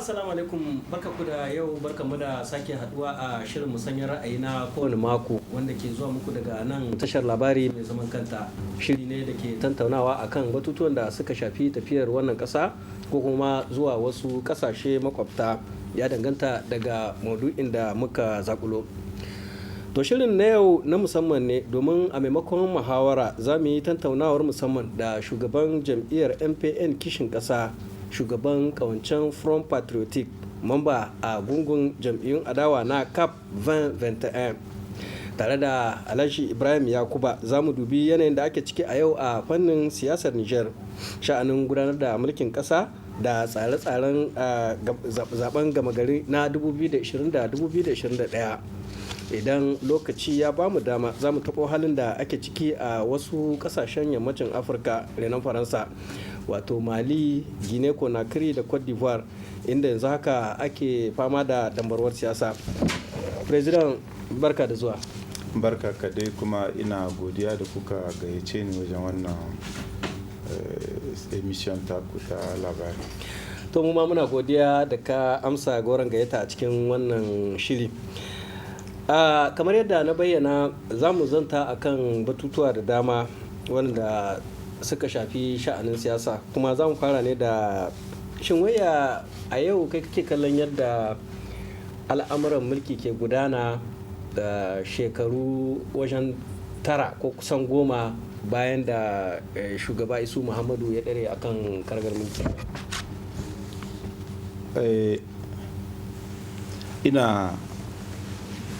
assalamu alaikum, barka ku da yau, barka mu da sake haduwa a shirin musanyar ra'ayi na kowane mako wanda ke zuwa muku daga nan tashar labari mai zaman kanta. Shiri ne da ke tantaunawa akan batutuwan da suka shafi tafiyar wannan kasa ko kuma zuwa wasu kasashe makwabta, ya danganta daga maudu'in da muka zakulo. To shirin na yau na musamman ne domin a maimakon muhawara za mu yi tantaunawar musamman da shugaban jam'iyyar MPN kishin ƙasa, shugaban kawancen Front Patriotic, mamba a gungun jam'iyyun adawa na CAP 2021, tare da Alhaji Ibrahim Yakuba. Za mu dubi yanayin da ake ciki a yau a fannin siyasar Nijar, sha'anin gudanar da mulkin ƙasa da tsare-tsaren zaben gama gari na 2020 da 2021. Idan lokaci ya ba mu dama za mu taɓo halin da ake ciki a wasu ƙasashen yammacin Afirka renon Faransa, wato Mali, Guinea Conakry da Cote d'Ivoire, inda yanzu haka ake fama da dambarwar siyasa. President, barka da zuwa. Barka ka dai, kuma ina godiya da kuka gayyace ni wajen wannan emission taku ta labari. To mu ma muna godiya da ka amsa goron gayyata a cikin wannan shiri. Kamar yadda na bayyana, za mu zanta akan batutuwa da dama wanda suka shafi sha'anin siyasa, kuma za mu fara ne da shin waya a yau kai kake kallon yadda al'amuran mulki ke gudana da shekaru wajen 9 ko kusan 10 bayan da shugaba Isu Muhammadu ya dare akan karagar mulki. Ina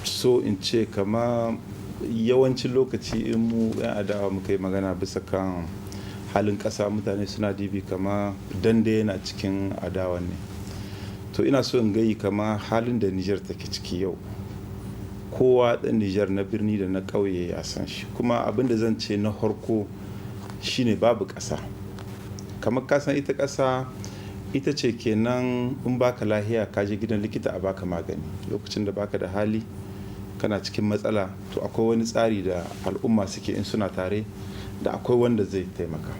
so in ce kama yawancin lokaci in mu 'yan adawa muka yi magana bisa kan halin ƙasa, mutane suna dibi kama dande yana cikin adawa ne. To ina so in gayi kama halin da Nijar take ciki yau, kowa ɗan Nijar na birni da na ƙauye ya san shi. Kuma abin da zan ce na harko shine babu ƙasa. Kamar ka san ita ƙasa ita ce kenan in baka lahiya ka je gidan likita a baka magani. Lokacin da baka da hali kana cikin matsala, to akwai wani tsari da al'umma suke in suna tare, da akwai wanda zai taimaka.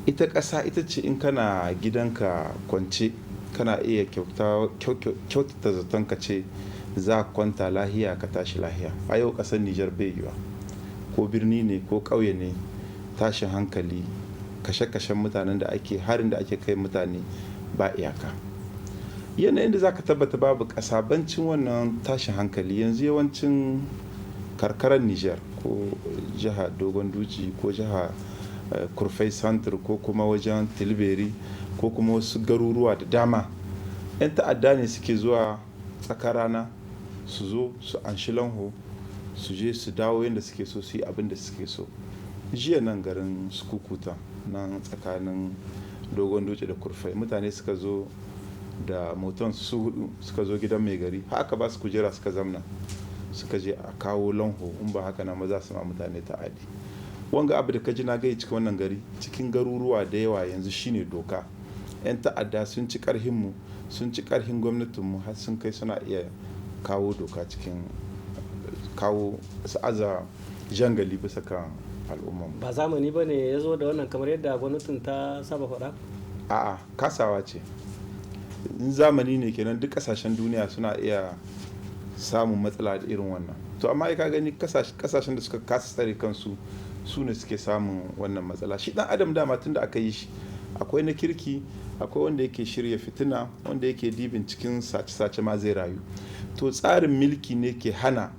Ita ƙasa ita ce in kana gidanka kwance kana iya kyautata zaton ka ce za ka kwanta lahiya ka tashi lahiya. A yau ƙasar Nijar bai yiwa, ko birni ne ko ƙauye ne, tashin hankali, kashe-kashen mutanen da ake, harin da ake kai mutane ba iyaka. Yanayin da za ka tabbata babu ƙasa bancin wannan tashin hankali, yanzu yawancin karkarar Nijar ko jiha Dogon Duci ko jiha Kurfai Santir ko kuma wajen Tilberi ko kuma wasu garuruwa da dama, 'yan ta'adda ne suke zuwa tsakar rana su zo su anshi lanho, su je su dawo yadda suke so, su yi abin da suke so. Jiya nan garin Sukukuta nan tsakanin Dogon Duci da Kurfai, mutane suka zo da moton su hudu, suka zo gidan mai gari, haka ba su kujera suka zamna, suka je a kawo lanho, in ba haka na maza su ma mutane ta'adi. Wanga abu da ka ji na gai cikin wannan gari, cikin garuruwa da yawa yanzu shine doka. 'Yan ta'adda sun ci karhinmu, sun ci karhin gwamnatinmu, har sun kai suna iya kawo doka cikin kawo su aza jangali bisa kan al'umman. Ba zamani ba ne ya zo da wannan, kamar yadda gwamnatin ta saba faɗa? A'a, kasawa ce. In zamani ne kenan duk kasashen duniya suna iya samun matsala da irin wannan. To amma ka gani kasashen da suka kasa tsare kansu su ne suke samun wannan matsala. Shi dan adam dama tun da aka yi shi, akwai na kirki, akwai wanda yake shirya fitina, wanda yake dibin cikin sace-sace ma zai rayu. To tsarin mulki ne ke hana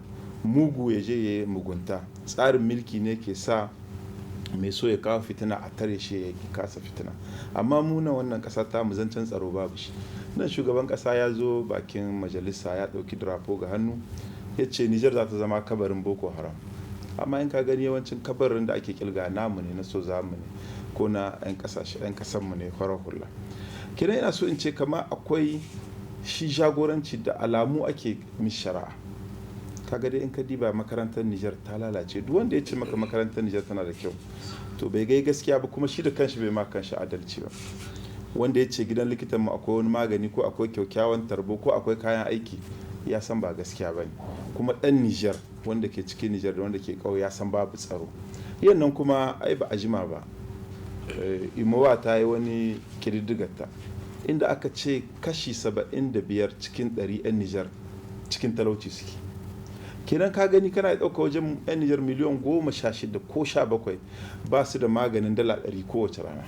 mugu ya je ya yi mugunta. Tsarin mulki ne ke sa mai so ya kawo fitina a tare shi ya kasa fitina. Amma mu na wannan kasa ta mu zancen tsaro babu shi. Nan shugaban kasa ya zo bakin majalisa ya dauki drapo ga hannu, ya ce Nijar za ta zama kabarin Boko Haram. Amma in ka gani yawancin kabarin da ake kilga namu ne, na so zamu ne, ko na 'yan kasanmu ne, farar hula. Kenan ina so in ce kama akwai shi jagoranci da alamu ake mishara. Kaga dai in ka diba makarantar Nijar ta lalace. Duk wanda ya ce maka makarantar Nijar tana da kyau, to bai gai gaskiya ba, kuma shi da kanshi bai ma kanshi adalci ba. Wanda ya ce gidan likitan mu akwai wani magani ko akwai kyakkyawan tarbo ko akwai kayan aiki, ya san ba gaskiya ba ne. Kuma ɗan Nijar wanda ke cikin Nijar da wanda ke ƙauye ya san babu tsaro. Yannan kuma ai ba a jima ba, Imowa ta yi wani kididdigarta inda aka ce kashi 75 cikin 100 'yan Nijar cikin talauci suke. Kenan ka gani kana ɗauka wajen 'yan Nijar miliyan 16 ko 17 ba su da maganin dala 100 kowace rana.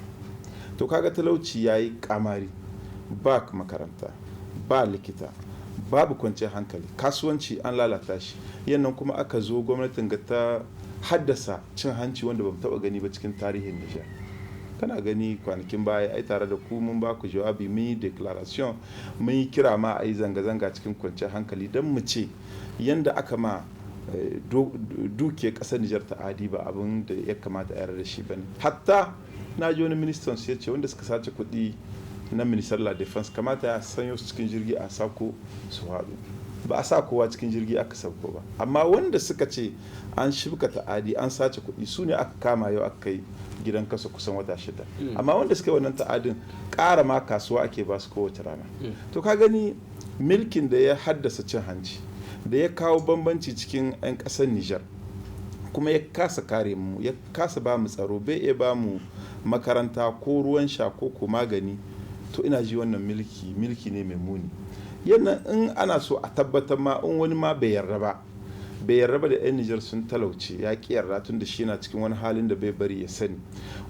To kaga talauci ya yi kamari, ba makaranta, ba likita, babu kwanciyar hankali, kasuwanci an lalata shi. Yannan kuma aka zo gwamnatin ga ta haddasa cin hanci wanda ba mu taɓa gani ba cikin tarihin Nijar. Kana gani kwanakin baya ai tare da ku mun ba ku jawabi, mun yi declaration, mun yi kira ma a yi zanga-zanga cikin kwanciyar hankali don mu ce yanda aka ma duke ƙasar Nijar ta adi ba abin da ya kamata a yarda da shi ba ne. Hatta na ji wani ministan su ya ce wanda suka sace kuɗi na ministar la defense kamata ya sanyo su cikin jirgi a sako su haɗu. Ba a sa kowa cikin jirgi aka sauko ba, amma wanda suka ce an shibka ta'adi an sace kuɗi su ne aka kama yau aka kai gidan kasa kusan wata 6. Amma wanda suka yi wannan ta'adin ƙara ma kasuwa ake ba su kowace rana. To ka gani milkin da ya haddasa cin hanci da ya kawo bambanci cikin 'yan ƙasar Nijar kuma ya kasa kare mu, ya kasa ba mu tsaro, bai iya ba mu makaranta ko ruwan sha ko magani, to ina ji wannan milki ne mai muni. Yana in ana so a tabbatar ma in wani ma bai yarda ba da 'yan Nijar sun talauce ya ki yarda tun da shi yana cikin wani halin da bai bari ya sani.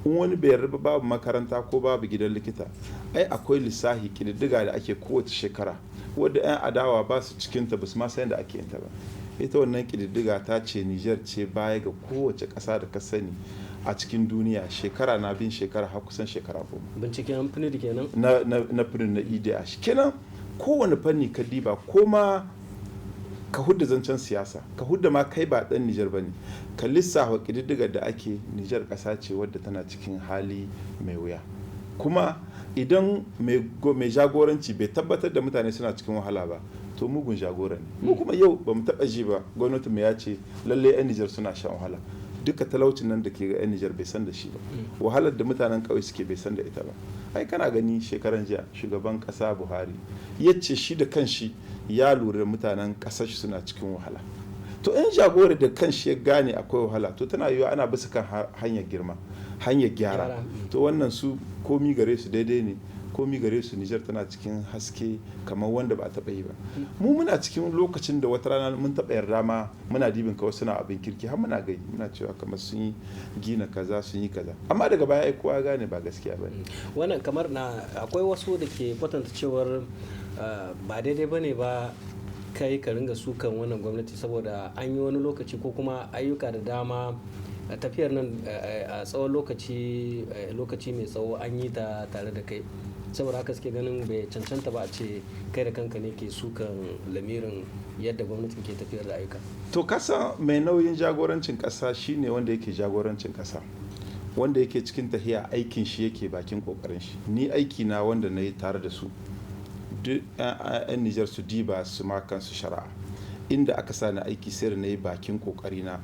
In wani bai yarda ba babu makaranta ko babu gidan likita, ai akwai lissahi kididdiga da ake kowace shekara wadda 'yan adawa ba su cikinta ba su ma san da ake yinta ba. Ita wannan kididdiga ta ce Nijar ce baya ga kowace ƙasa da ka sani a cikin duniya shekara na bin shekara har kusan shekara 10. Binciken PNUD kenan na PNUD na IDH kenan. Kowane fanni ka diba ko ma ka hudda zancen siyasa, ka hudda ma kai ba dan Nijar bane, ka lissafa kididdigar da ake Nijar ƙasa ce wadda tana cikin hali mai wuya. Kuma idan mai jagoranci bai tabbatar da mutane suna cikin wahala ba, to mugun jagora ne. Mu kuma yau ba mu taɓa ji ba gwamnati mu ya ce lalle 'yan Nijar suna shan wahala. Duka talaucin nan da ke ga 'yan Nijar bai san da shi ba, wahalar da mutanen ƙauye suke bai san da ita ba. Ai kana gani shekaran jiya shugaban ƙasa Buhari ya ce shi da kanshi ya lura da mutanen ƙasar shi suna cikin wahala. To in jagora da kanshi ya gane akwai wahala, to tana yiwuwa ana bisa kan hanyar girma, hanyar gyara. To wannan su komi gare su daidai ne, komi gare su Nijar tana cikin haske kamar wanda ba a taɓa yi ba. Mu muna cikin lokacin da wata rana mun taɓa yarda ma muna dibin kawai suna abin kirki har muna gai muna cewa kamar sun yi gina kaza sun yi kaza, amma daga baya ai kowa gane ba gaskiya ba ne. Wannan kamar na akwai wasu da ke kwatanta cewar ba daidai ba ne ba kai ka ringa sukan wannan gwamnati saboda an yi wani lokaci ko kuma ayyuka da dama tafiyar nan a tsawon lokaci mai tsawo an yi ta tare da kai, saboda haka suke ganin bai cancanta ba a ce kai da kanka ne ke sukan lamirin yadda gwamnatin ke tafiyar da ayyuka. To kasa mai nauyin jagorancin kasa shine wanda yake jagorancin kasa, wanda yake cikin tahiya aikin shi yake bakin kokarin shi. Ni aiki na wanda na yi tare da su duk 'yan Nijar su diba su ma kansu shari'a, inda aka sa na aiki sai da na yi bakin kokari na,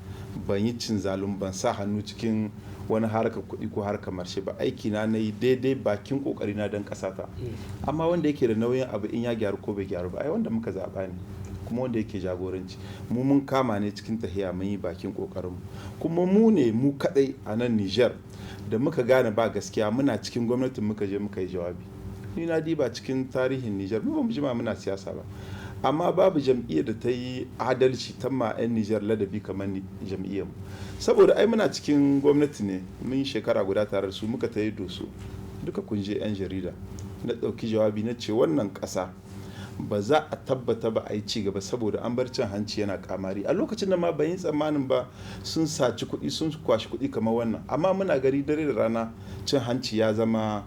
ban yi cin zalun, ban sa hannu cikin wani harkar kuɗi ko harkar marshe ba. Aiki na yi daidai bakin kokari na don ƙasata. Amma wanda yake da nauyin abu in ya gyaru ko bai gyaru ba ai wanda muka zaɓa ne, kuma wanda yake jagoranci mu mun kama ne cikin tahiya mun yi bakin kokarin mu. Kuma mu ne mu kadai a nan Nijar da muka gane ba gaskiya muna cikin gwamnatin muka je muka yi jawabi. Ni na diba cikin tarihin Nijar mu ba mu jima muna siyasa ba, amma babu jam'iyyar da ta yi adalci ta ma 'yan Nijar ladabi kamar jam'iyyar mu. Saboda ai muna cikin gwamnati ne, mun yi shekara guda tare da su, muka ta yi doso duka kun je 'yan jarida, na ɗauki jawabi na ce wannan ƙasa ba za a tabbata ba a yi ci gaba saboda an bar cin hanci yana kamari. A lokacin da ma ban yi tsammanin ba sun saci kuɗi sun kwashi kuɗi kamar wannan, amma muna gari dare da rana cin hanci ya zama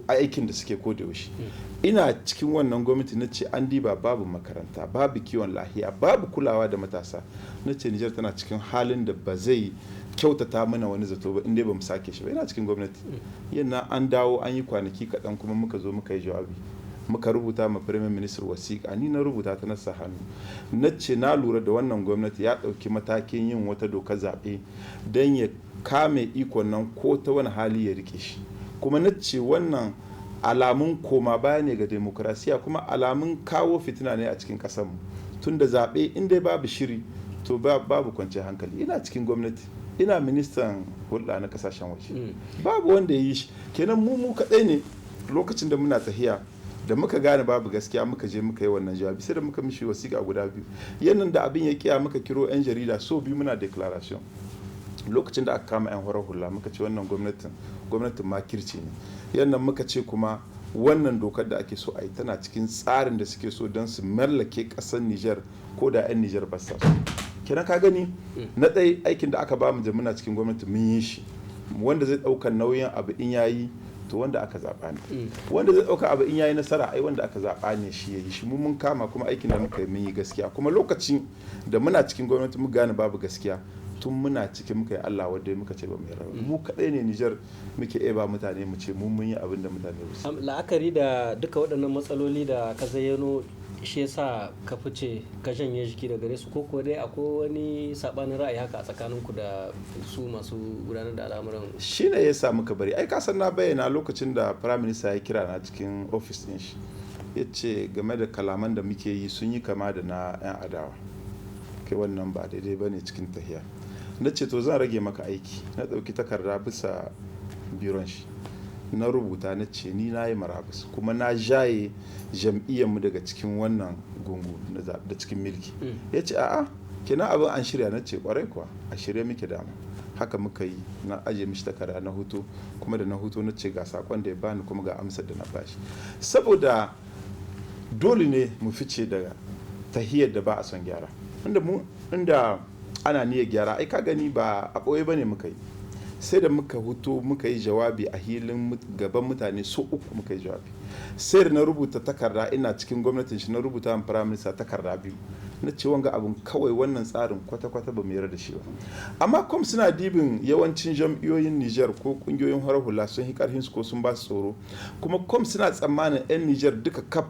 aikin da suke koda yaushe. Ina cikin wannan gwamnati na ce an diba babu makaranta, babu kiwon lahiya, babu kulawa da matasa. Na ce Nijar tana cikin halin da ba zai kyautata mana wani zato ba inda ba mu sake shi ba. Ina cikin gwamnati yana an dawo an yi kwanaki kaɗan kuma muka zo muka yi jawabi, muka rubuta ma Prime Minister wasiƙa, ni na rubuta ta na sa hannu. Na ce na lura da wannan gwamnati ya ɗauki matakin yin wata dokar zaɓe don ya kame ikon nan ko ta wani hali ya rike shi. Kuma na ce wannan alamun koma baya ne ga demokrasiya, kuma alamun kawo fitina ne a cikin ƙasarmu. Tun da zaɓe in dai babu shiri to babu kwanciyar hankali. Ina cikin gwamnati, ina ministan hulɗa na ƙasashen waje, babu wanda ya yi shi. Kenan mu kaɗai ne lokacin da muna tahiya da muka gane babu gaskiya muka je muka yi wannan jawabi sai da muka mishi wasiƙa guda biyu yannan da abin ya kiya muka kiro 'yan jarida so biyu muna declaration lokacin da aka kama 'yan horar hula muka ce wannan gwamnatin makirci ne yannan muka ce kuma wannan dokar da ake so a yi tana cikin tsarin da suke so don su mallake ƙasar Nijar ko da 'yan Nijar ba sa so kenan ka gani na ɗaya aikin da aka ba mu da muna cikin gwamnati mun yi shi wanda zai ɗaukar nauyin abu in yayi to wanda aka zaɓa ne wanda zai ɗauka abu in yayi nasara ai wanda aka zaɓa ne shi yayi shi mun kama kuma aikin da muka yi mun yi gaskiya kuma lokacin da muna cikin gwamnati mu gane babu gaskiya tun muna ciki muka yi Allah wadda muka ce ba mu yarda mu kadai ne Nijar muke ba mutane mu ce mun yi abin da mutane ba su la'akari da duka waɗannan matsaloli da ka zayyano shi yasa ka fice ka janye jiki da gare su ko dai akwai wani sabanin ra'ayi haka a tsakaninku da su masu gudanar da al'amuran shi ne yasa muka bari ai kasan na bayyana lokacin da prime minister ya kira na cikin office din shi ya ce game da kalaman da muke yi sun yi kama da na 'yan adawa kai wannan ba daidai ba ne cikin tahiya na ce to zan rage maka aiki na ɗauki takarda bisa biron shi na rubuta na ce ni na yi marabus kuma na jaye jam'iyyarmu daga cikin wannan gungu da cikin milki ya ce a'a kenan abin an shirya na ce kwarai kuwa a shirya muke dama haka muka yi na aje mishi takarda na hutu kuma da na hutu na ce ga sakon da ya bani kuma ga amsar da na bashi saboda dole ne mu fice daga tahiyar da ba a son gyara inda ana niyyar gyara ai ka gani ba a ɓoye ba ne muka yi sai da muka huto muka yi jawabi a hilin gaban mutane so uku muka yi jawabi sai da na rubuta takarda ina cikin gwamnatin shi na rubuta min prime minister takarda biyu na ce wanga abun kawai wannan tsarin kwata-kwata ba mu yarda da shi ba amma kuma suna dibin yawancin jam'iyyoyin Nijar ko kungiyoyin horar hula sun yi karhin su ko sun ba su tsoro kuma kuma suna tsammanin 'yan Nijar duka kaf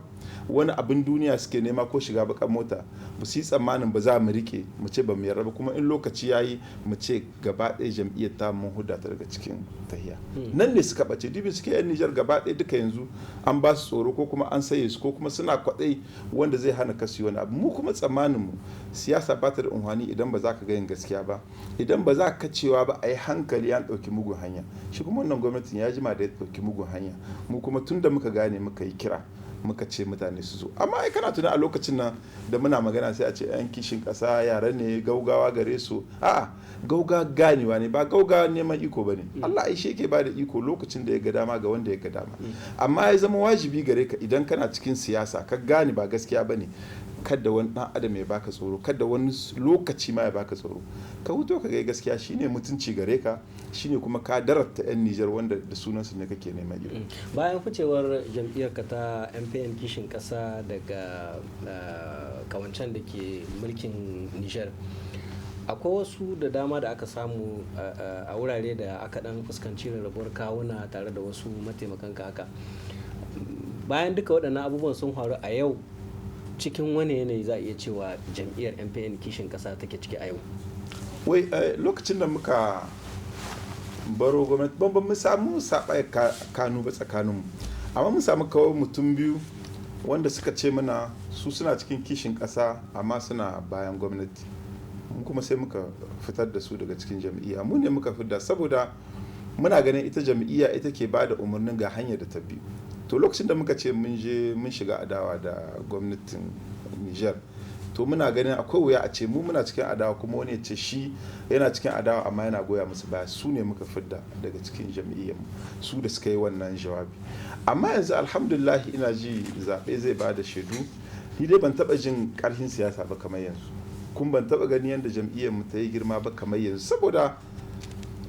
wani abin duniya suke nema ko shiga bakan mota ba su yi tsammanin ba za mu rike mu ce ba mu yarda ba kuma in lokaci ya yi mu ce gaba ɗaya jam'iyyar ta mun huda ta daga cikin tahiya nan ne suka ɓace dibin suke 'yan Nijar gaba ɗaya duka yanzu an ba su tsoro ko kuma an saye su ko kuma suna kwaɗai wanda zai hana kasu wani abu mu kuma tsammanin mu siyasa ba ta da unhwani idan ba za ka ga yin gaskiya ba idan ba za ka cewa ba a yi hankali an ɗauki mugun hanya shi kuma wannan gwamnatin ya jima da ya ɗauki mugun hanya mu kuma tun da muka gane muka yi kira muka ce mutane su zo amma ai kana tuna a lokacin nan da muna magana sai a ce yan kishin kasa yara ne gaugawa gare su a'a gauga ganewa ne ba gauga neman iko bane Allah ai shi yake ba da iko lokacin da ya ga dama ga wanda ya ga dama amma ya zama wajibi gare ka idan kana cikin siyasa ka gane ba gaskiya bane kada wani dan adam ya baka tsoro kada wani lokaci ma ya baka tsoro ka huto ka ga gaskiya shine mutunci gare ka shine kuma ka darata yan Nijar wanda da sunan su ne kake neman iko bayan ficewar jam'iyyar ka ta MPN kishin kasa daga kawancan da ke mulkin Nijar akwai wasu da dama da aka samu a wurare da aka dan fuskanci rarrabuwar kawuna tare da wasu mataimakan ka haka bayan duka waɗannan abubuwan sun faru a yau cikin wani yanayi za a iya cewa jam'iyyar MPN kishin kasa take ciki a yau wai lokacin da muka baro gwamnati ban mu samu saɓaya kanu ba tsakaninmu amma mun samu kawai mutum biyu wanda suka ce mana su suna cikin kishin ƙasa amma suna bayan gwamnati mun kuma sai muka fitar da su daga cikin jam'iyya mu ne muka fitar saboda muna ganin ita jam'iyya ita ke ba da umarnin ga hanyar da ta bi to lokacin da muka ce mun shiga adawa da gwamnatin Niger to muna ganin akwai wuya a ce mu muna cikin adawa kuma wani ya ce shi yana cikin adawa amma yana goya musu baya su ne muka fidda daga cikin jam'iyyar su da suka yi wannan jawabi amma yanzu alhamdulillah ina ji zaɓe zai ba da shaidu ni dai ban taɓa jin ƙarfin siyasa ba kamar yanzu kun ban taɓa gani yadda jam'iyyar mu ta yi girma ba kamar yanzu saboda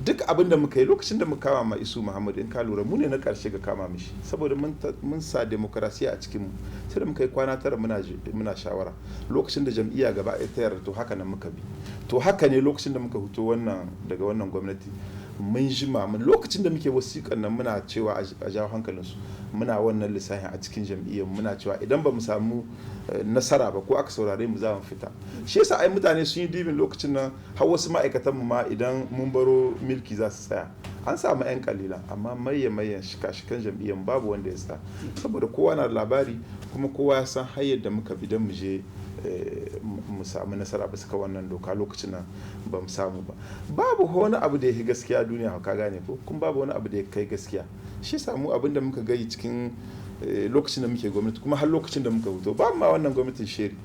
duk abin da muka yi lokacin da muka kama ma Isu Muhammadu in ka lura mu ne na karshe ga kama mishi saboda mun sa demokarasiya a cikin mu sai da muka yi kwana tara muna shawara lokacin da jam'iyya gaba ɗaya ta yarda to haka nan muka bi to haka ne lokacin da muka fito wannan daga wannan gwamnati mun jima mun lokacin da muke wasiƙan nan muna cewa a jawo hankalinsu muna wannan lissafin a cikin jam'iyyar muna cewa idan ba mu samu nasara ba ko aka saurare mu za mu fita shi yasa ai mutane sun yi dibin lokacin nan har wasu ma'aikatan mu ma idan mun baro milki za su tsaya an samu 'yan kalila amma mayan shika-shikan jam'iyyar babu wanda ya tsaya saboda kowa na da labari kuma kowa ya san hanyar da muka bi don mu je mu samu nasara bisa ka wannan doka lokacin nan ba mu samu ba. Babu wani abu da ya kai gaskiya duniya, ka gane ko, kuma babu wani abu da ya kai gaskiya. Shi samu abin da muka gayi cikin lokacin da muke gwamnati, kuma har lokacin da muka fito ba ma wannan gwamnatin sheri,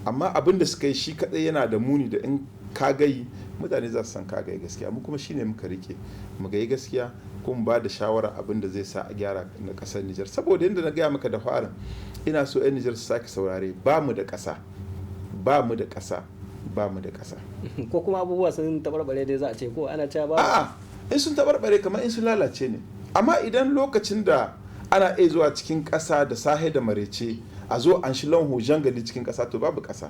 amma abin da suka yi shi kadai yana da muni da in ka gayi mutane za su san ka gayi gaskiya. Mu kuma shine muka rike mu gayi gaskiya, kuma ba da shawara abin da zai sa a gyara na kasar Nijar. Saboda yadda na gaya maka da farin, ina so 'yan Nijar su sake saurare, ba mu da ƙasa, ba mu da ƙasa, ba mu da ƙasa. Ko kuma abubuwa sun tabarbare dai za a ce, ko ana cewa ba? A'a, in sun tabarbare kamar in sun lalace ne. Amma idan lokacin da ana iya zuwa cikin ƙasa da sahe da marece a zo an shi lanho jangali cikin ƙasa, to babu ƙasa.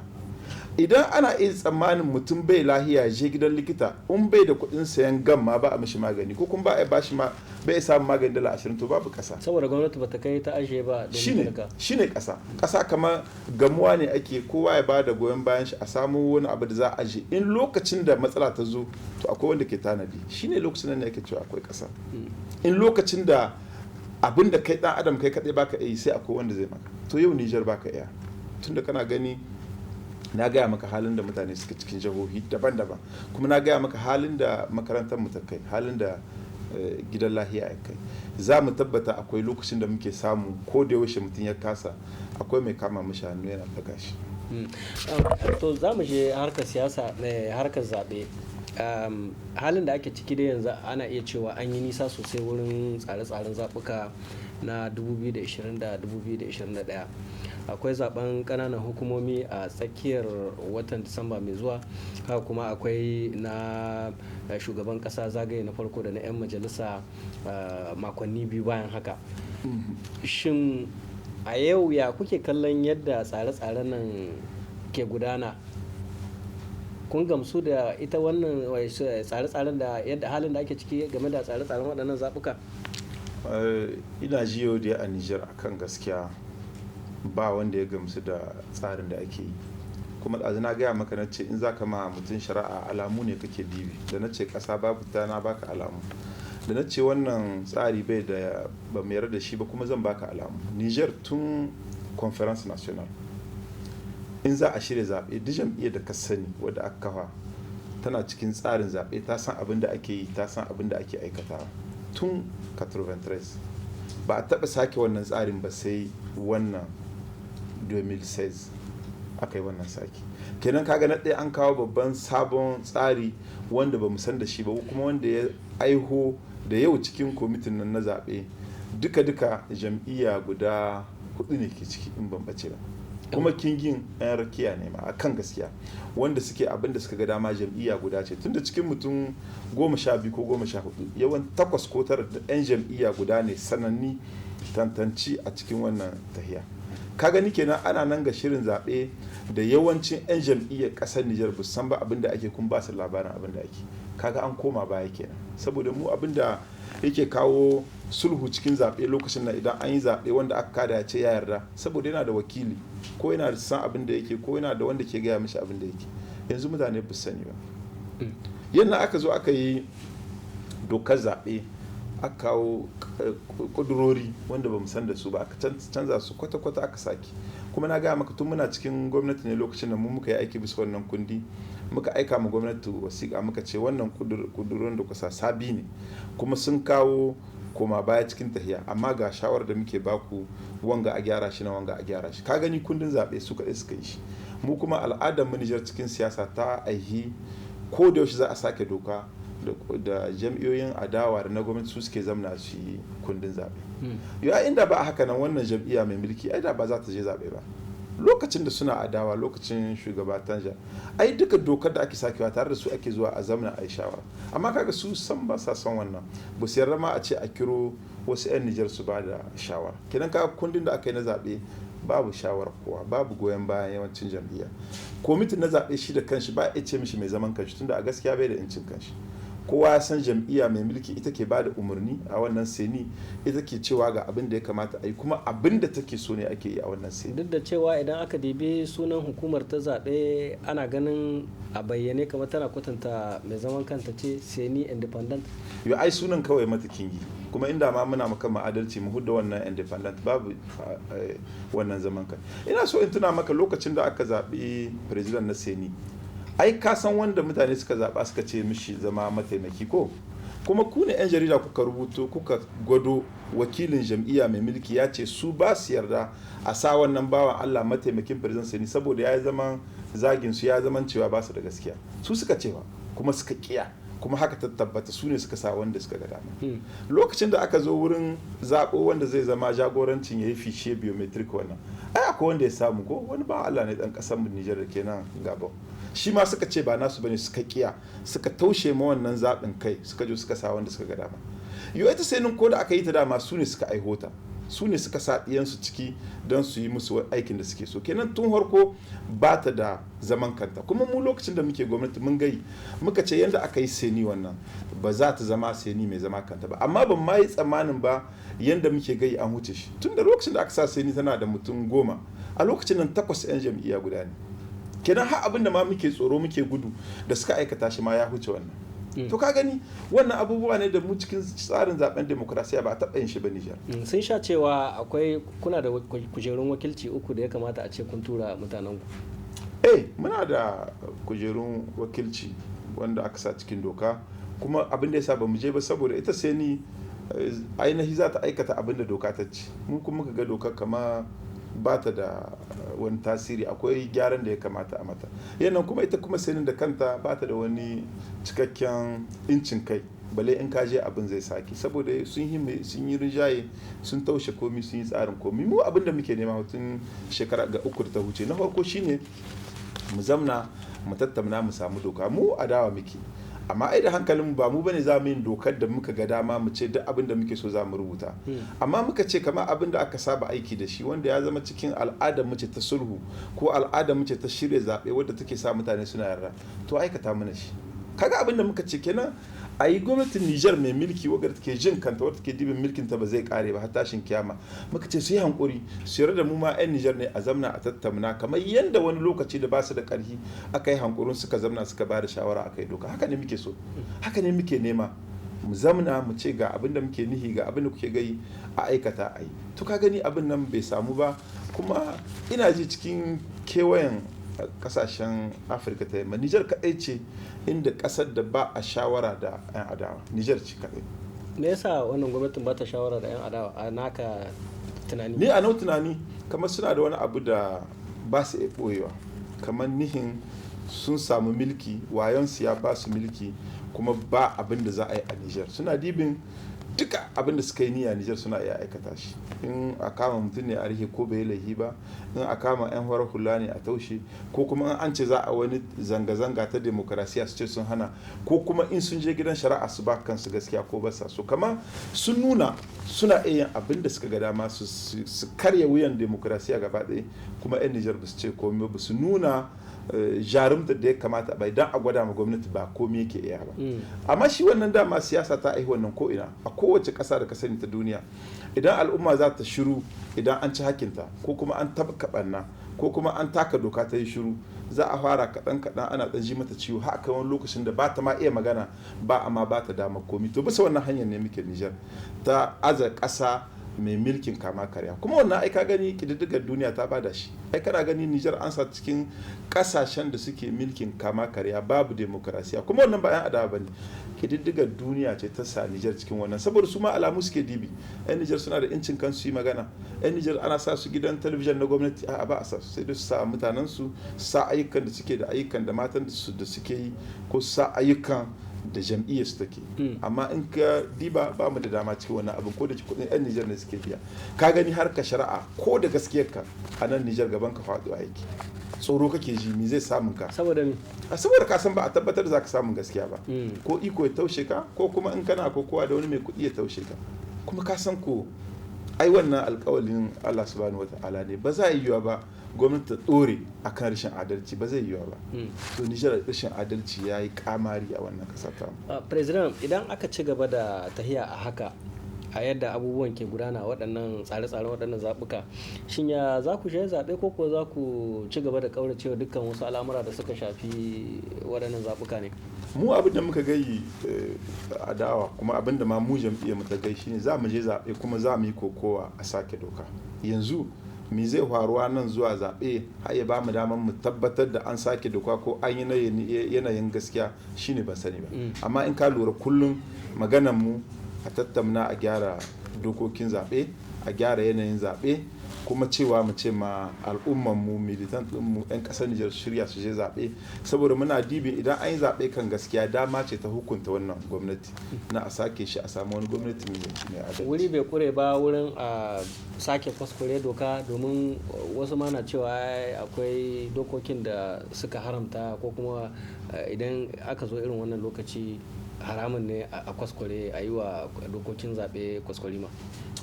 Idan ana iya tsammanin mutum bai lahiya je gidan likita, in bai da kuɗin sayan gamma ba a mishi magani, ko kuma ba a bashi ma bai samun magani dala 20, to babu ƙasa. Saboda gwamnati bata kai ta ajiye ba. Shine ƙasa. Ƙasa kamar gamuwa ne ake, kowa ya bada goyon bayan shi a samu wani abu da za a aje in lokacin da matsala ta zo, to akwai wanda ke tanadi. Shine lokacin da ne ake cewa akwai ƙasa. In lokacin da abin da kai dan adam kai kadai baka yi, sai akwai wanda zai maka. To yau Nijar baka iya, tunda kana gani na gaya maka halin da mutane suke cikin jihohi daban-daban, kuma na gaya maka halin da makarantar mu ta kai, halin da gidan lahiya ya kai. Za mu tabbata akwai lokacin da muke samu ko da yaushe mutum ya kasa akwai mai kama mishi hannu yana daga shi. To za mu je harkar siyasa, harkar zaɓe. Halin da ake ciki da yanzu ana iya cewa an yi nisa sosai wurin tsare-tsaren zaɓuka na 2020 da 2021. Akwai zaben ƙananan hukumomi a tsakiyar watan Disamba mai zuwa, haka kuma akwai na shugaban ƙasa zagaye na farko da na 'yan majalisa makonni biyu bayan haka. Shin a yau ya kuke kallon yadda tsare-tsaren nan ke gudana? Kun gamsu da ita wannan tsare-tsaren da yadda halin da ake ciki game da tsare-tsaren waɗannan zaɓuka? Ina jiyo dai a Nijar akan gaskiya ba wanda ya gamsu da tsarin da ake yi. Kuma na gaya maka na ce in za ka ma mutum shari'a alamu ne kake dibi, da na ce ƙasa babu ta na baka alamu, da na ce wannan tsari bai da ba mai da shi ba kuma zan baka alamu. Nijar tun conference national in za a shirya zaɓe, duk jam'iyyar da ka sani wadda aka kafa tana cikin tsarin zaɓe, ta san abin da ake yi, ta san abin da ake aikatawa tun 93. Ba a taɓa sake wannan tsarin ba sai wannan 2016 aka yi wannan sake. Kenan kaga na ɗaya an kawo babban sabon tsari wanda ba mu san da shi ba, kuma wanda ya aiho da yau cikin kwamitin nan na zaɓe duka jam'iyya guda 4 ne ke ciki in ban bace ba, kuma kingin 'yan rakiya ne ma a kan gaskiya, wanda suke abin da suka ga dama. jam'iyya guda ce, tunda cikin mutum 12 ko 14 yawan 8 ko 9 da 'yan jam'iyya guda ne sananni tantanci a cikin wannan tahiya. Ka gani kenan ana nan ga shirin zaɓe da yawancin 'yan jam'iyyar ƙasar Nijar ba san ba abin da ake, kun ba su labarin abin da ake. Kaga an koma baya kenan, saboda mu abin da yake kawo sulhu cikin zaɓe lokacin nan idan an yi zaɓe wanda aka kada ya ce ya yarda, saboda yana da wakili ko yana da san abin da yake ko yana da wanda ke gaya mishi abin da yake. Yanzu mutane ba su sani ba. Yadda aka zo aka yi dokar zaɓe, aka kawo kudurori wanda ba mu san da su ba, aka canza su kwata-kwata aka sake. Kuma na gaya maka tun muna cikin gwamnati ne lokacin da mu muka yi aiki bisa wannan kundi, muka aika ma gwamnati wasiƙa muka ce wannan kudurorin da kusa sabi ne kuma sun kawo koma baya cikin tahiya, amma ga shawarar da muke baku, wanga a gyara shi na wanga a gyara shi. Ka gani kundin zaɓe su kaɗai suka yi shi. Mu kuma al'adar mu Nijar cikin siyasa ta aihi ko da yaushe za a sake doka da jam'iyyoyin adawa da na gwamnati su suke zamna shi kundin zaɓe. Yau inda ba a haka nan wannan jam'iyya mai mulki ai da ba za ta je zaɓe ba. Lokacin da suna adawa, lokacin shugaba Tanja, ai duka dokar da ake sakewa tare da su ake zuwa a zamna a yi shawara. Amma kaga su san ba sa son wannan, ba su yarda ma a ce a kiro wasu 'yan Nijar su ba da shawara. Kenan kaga kundin da aka yi na zaɓe babu shawara kowa, babu goyon bayan yawancin jam'iyya. Komitin na zaɓe shi da kanshi ba a ce mishi mai zaman kanshi, tunda a gaskiya bai da incin kanshi. kowa ya san jam'iyya mai mulki ita ke bada umarni a wannan seni, ita ke cewa ga abin da ya kamata a yi kuma abin da take so ne ake yi a wannan seni. Duk da cewa idan aka dibi sunan hukumar ta zaɓe ana ganin a bayyane kamar tana kwatanta mai zaman kanta ce seni independent. Yo ai sunan kawai mata kingi, kuma inda ma muna maka adalci mu hudda wannan independent babu wannan zaman kai. Ina so in tuna maka lokacin da aka zaɓi president na seni, ai ka san wanda mutane suka zaɓa suka ce mishi zama mataimaki ko, kuma ku ne 'yan jarida kuka rubuto kuka gwado wakilin jam'iyya mai mulki ya ce su ba su yarda a sa wannan bawan Allah mataimakin president seni saboda ya zama zagin su, ya zama cewa ba su da gaskiya, su suka cewa kuma suka kiya, kuma haka ta tabbata su ne suka sa wanda suka ga dama. Lokacin da aka zo wurin zaɓo wanda zai zama jagorancin ya yi fishe biometric wannan, ai akwai wanda ya samu ko wani ba Allah ne dan ƙasar mu Nijar da ke nan Gabon, shi ma suka ce ba nasu bane, suka kiya, suka taushe ma wannan zaɓin kai, suka je suka sa wanda suka ga dama. Yo ita sai ko da aka yi ta dama su ne suka aihota, su ne suka sa ɗiyansu ciki don su yi musu aikin da suke so, kenan tun harko ba ta da zaman kanta. Kuma mu lokacin da muke gwamnati mun gai muka ce yadda aka yi seni wannan ba za ta zama seni mai zama kanta ba, amma ban ma yi tsammanin ba yadda muke gai an wuce shi. Tun da lokacin da aka sa seni tana da mutum 10, a lokacin nan 8 'yan jam'iyya guda ne, kenan har abin da ma muke tsoro muke gudu da suka aikata shi ma ya huce wannan. To ka gani wannan abubuwa ne da mu cikin tsarin zaben demokrasiya ba a taɓa yin shi ba Nijar. Sun sha cewa akwai kuna da kujerun wakilci 3 da ya kamata a ce kun tura mutanen ku. Muna da kujerun wakilci wanda aka sa cikin doka, kuma abin da ya sa ba mu je ba saboda ita sai ni ainihi za ta aikata abin da doka ta ce, mu kuma muka ga doka kama ba ta da wani tasiri, akwai gyaran da ya kamata a mata. Yannan kuma ita kuma sanin da kanta ba ta da wani cikakken incin kai, bale in kaje abin zai sake, saboda sun yi rijaye, sun taushe komi, sun yi tsarin komi. Mu abin da muke nema tun shekara ga 3 da ta wuce, na farko shine mu zamna mu tattauna mu samu doka. Mu adawa muke, amma ai da hankalin ba mu bane za mu yin dokar da muka ga dama mu ce duk abin da muke so za mu rubuta, amma muka ce kamar abin da aka saba aiki da shi wanda ya zama cikin al'adar mu ce ta sulhu ko al'adar mu ce ta shirya zaɓe wadda take sa mutane suna yarda, to aikata mana shi. Kaga abin da muka ce kenan a yi gwamnatin Nijar mai mulki wadda take jin kanta, wadda take dibin mulkin ta ba zai kare ba har tashin kiyama. Muka ce su yi hankuri, su yarda da mu ma 'yan Nijar ne, a zamna a tattauna kamar yadda wani lokaci da ba su da ƙarfi aka yi hankurin suka zamna suka ba da shawara aka yi doka. Haka ne muke so, haka ne muke nema, mu zamna mu ce ga abin da muke nihi, ga abin da kuke gai a aikata a yi. To ka gani abin nan bai samu ba, kuma ina ji cikin kewayen kasashen Afirka ta yamma Nijar kaɗai ce inda ƙasar da ba a shawara da 'yan adawa, Nijar ce kaɗai. Me yasa wannan gwamnatin ba ta shawara da 'yan adawa a naka tunani? Ni a nau tunani kamar suna da wani abu da ba su iya ɓoyewa, kamar nihin sun samu milki, wayonsu ya ba su milki, kuma ba abin da za a yi a Nijar. Suna dibin duka abin da suka yi niyya Nijar suna iya aikata shi. In a kama mutum ne a rihe ko bai laifi ba, in a kama 'yan farar hula ne a taushe, ko kuma in an ce za a wani zanga-zanga ta demokarasiya su ce sun hana, ko kuma in sun je gidan shari'a su ba kansu gaskiya ko basa so. Kama sun nuna suna iya yin abin da suka ga dama su karya wuyan demokarasiya gaba ɗaya, kuma 'yan Nijar ba su ce komai ba, su nuna jarumta da ya kamata bai dan a gwada ma gwamnati ba komai yake iya ba. Amma shi wannan dama siyasa ta aihi wannan ko ina a kowace ƙasa da ka sani ta duniya, idan al'umma za ta shiru idan an ci hakinta ko kuma an tabka ɓanna ko kuma an taka doka ta yi shiru, za a fara kaɗan ana ɗan ji mata ciwo haka wani lokacin da ba ta ma iya magana ba, amma ba ta dama komi. To bisa wannan hanyar ne muke Nijar ta aza ƙasa mai milkin kama karya, kuma wannan ai ka gani kididdigar duniya ta bada shi. Ai kana gani Nijar an sa cikin kasashen da suke milkin kama karya, babu demokrasiya, kuma wannan ba yan adawa bane, kididdigar duniya ce ta sa Nijar cikin wannan, saboda su ma alamu suke dibi. Yan Nijar suna da incin kansu yi magana, yan Nijar ana sa su gidan talabijin na gwamnati, a ba a sa su, sai da su sa mutanen su sa ayyukan da suke da ayyukan da matan da suke yi, ko su sa ayyukan da jam'iyyar su take. Amma in ka diba ba mu da dama cikin wannan abin, ko da kudin yan Nijar ne suke biya. Ka gani har ka shari'a ko da gaskiyar ka a nan Nijar gaban ka faɗo aiki, tsoro kake ji me zai samun ka, saboda me? Saboda ka san ba a tabbatar za ka samun gaskiya ba, ko iko ya taushe ka, ko kuma in kana kokowa da wani mai kuɗi ya taushe ka, kuma ka san ko ai wannan alƙawalin Allah subhanahu wataala ne, ba za a yi yiwa ba gwamnati ta ɗore akan rashin adalci ba zai yiwa ba. To Nijar rashin adalci ya yi kamari a wannan ƙasa ta. President, idan aka ci gaba da tahiya a haka a yadda abubuwan ke gudana waɗannan tsare-tsare waɗannan zaɓuka, shin ya za ku shaye zaɓe ko kuwa za ku ci gaba da ƙauracewa dukkan wasu al'amura da suka shafi waɗannan zaɓuka ne? Mu abin da muka gayi adawa kuma abin da ma mu jam'iyyar mu ta gai shine za mu je zaɓe kuma za mu yi kokowa a sake doka. Yanzu me zai faruwa nan zuwa zaɓe har ya ba mu damar mu tabbatar da an sake doka ko an yi yanayin gaskiya shine ban sani ba. Amma in ka lura kullum maganar mu a tattauna a gyara dokokin zaɓe, a gyara yanayin zaɓe, kuma cewa mu ce ma al'ummanmu militant ɗinmu 'yan ƙasar Nijar shirya su je zaɓe, saboda muna dibin idan an yi zaɓe kan gaskiya dama ce ta hukunta wannan gwamnati na a sake shi a samu wani gwamnati mai adalci. Wuri bai kure ba wurin a sake kwaskware doka, domin wasu ma na cewa akwai dokokin da suka haramta ko kuma idan aka zo irin wannan lokaci haramun ne a kwaskware a yi wa dokokin zaɓe kwaskwarima.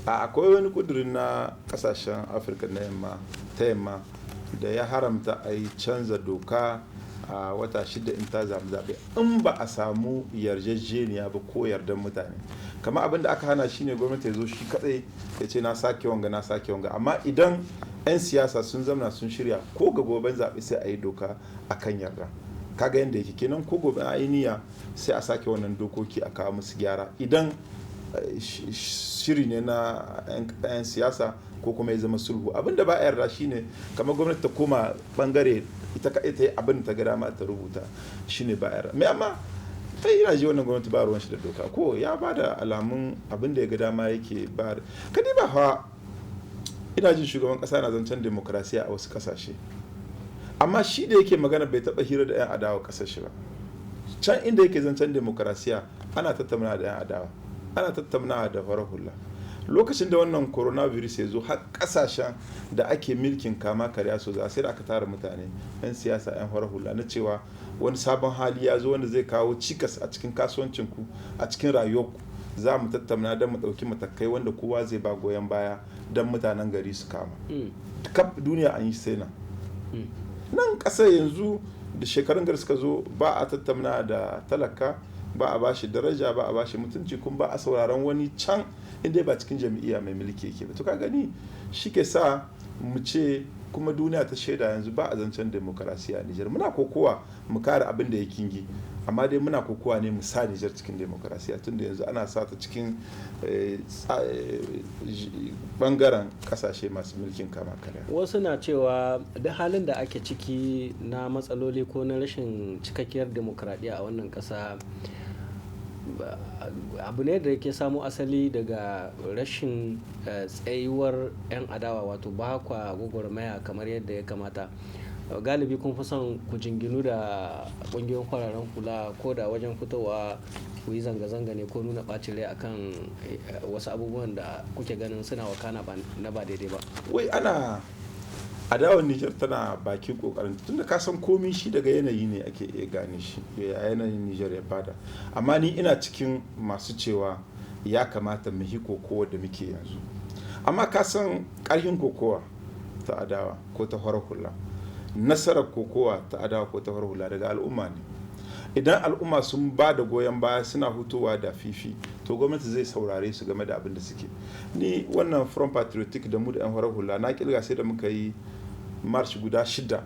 Akwai wani kudurin na kasashen afirka na yamma da ya haramta a yi canza doka a wata 6 in ta zamu zaɓe in ba a samu yarjejeniya ba ko yardan mutane. Kamar abin da aka hana shine gwamnati ya zo shi kadai ya ce na sake wanga, amma idan 'yan siyasa sun zamana sun shirya ko ga goben zaɓe sai a yi doka a kan yarda. Kaga yadda yake kenan ko gobe a yi niyya sai a sake wannan dokoki a kawo musu gyara idan shiri ne na 'yan siyasa ko kuma ya zama sulhu. Abin da ba a yarda shine kamar gwamnati ta koma bangare ita kaɗai ta yi abin ta ga dama ta rubuta shine ba a yarda. Me amma sai ina ji wannan gwamnati ba ruwan shi da doka ko ya ba da alamun abin da ya ga dama yake ba. Kadi ba hawa ina jin shugaban kasa na zancen demokrasiya a wasu kasashe, amma shi da yake magana bai taɓa hira da 'yan adawa kasar shi ba. Can inda yake zancen demokrasiya ana tattauna da 'yan adawa, ana tattaunawa da farar hula. Lokacin da wannan coronavirus ya zo har kasashen da ake milkin kama karya so za sai da aka tara mutane 'yan siyasa 'yan farar hula na cewa wani sabon hali ya zo wanda zai kawo cikas a cikin kasuwancinku a cikin rayuwarku, za mu tattauna don mu ɗauki matakai wanda kowa zai ba goyon baya don mutanen gari su kama. Kaf duniya an yi sai nan ƙasar yanzu da shekarun gari suka zo ba a tattauna da talaka, ba a bashi daraja, ba a bashi mutunci, kuma ba a sauraron wani can inda ba cikin jam'iyya mai mulki yake ba. To ka gani shi ke sa mu ce kuma duniya ta shaida yanzu ba a zancen demokarasiya a Nijar. Muna kokowa mu kare abin da ya kingi, amma dai muna kokowa ne mu sa Nijar cikin demokarasiya, tunda yanzu ana sa ta cikin bangaren kasashe masu mulkin kama karya. Wasu na cewa da halin da ake ciki na matsaloli ko na rashin cikakkiyar demokradiyya a wannan kasa abu ne da yake samo asali daga rashin tsayuwar 'yan adawa, wato ba kwa gwagwarmaya kamar yadda ya kamata. Galibi kun fi son ku jinginu da kungiyoyin kwararren hula ko da wajen fitowa ku yi zanga-zanga ne ko nuna ɓacin rai akan wasu abubuwan da kuke ganin suna wakana na ba daidai ba. Wai ana adawar Nijar tana bakin kokarin, tunda ka san komai shi daga yanayi ne ake iya gane shi, ya yanayin Nijar ya bada. Amma ni ina cikin masu cewa ya kamata mu yi kokowa da muke yanzu. Amma ka san ƙarfin kokowa ta adawa ko ta farar hula, nasarar kokowa ta adawa ko ta farar hula daga al'umma ne. Idan al'umma sun ba da goyon baya suna hutowa da fifi, to gwamnati zai saurare su game da abin da suke. Ni wannan Front Patriotic da mu da 'yan farar hula na kilga sai da muka yi march guda 6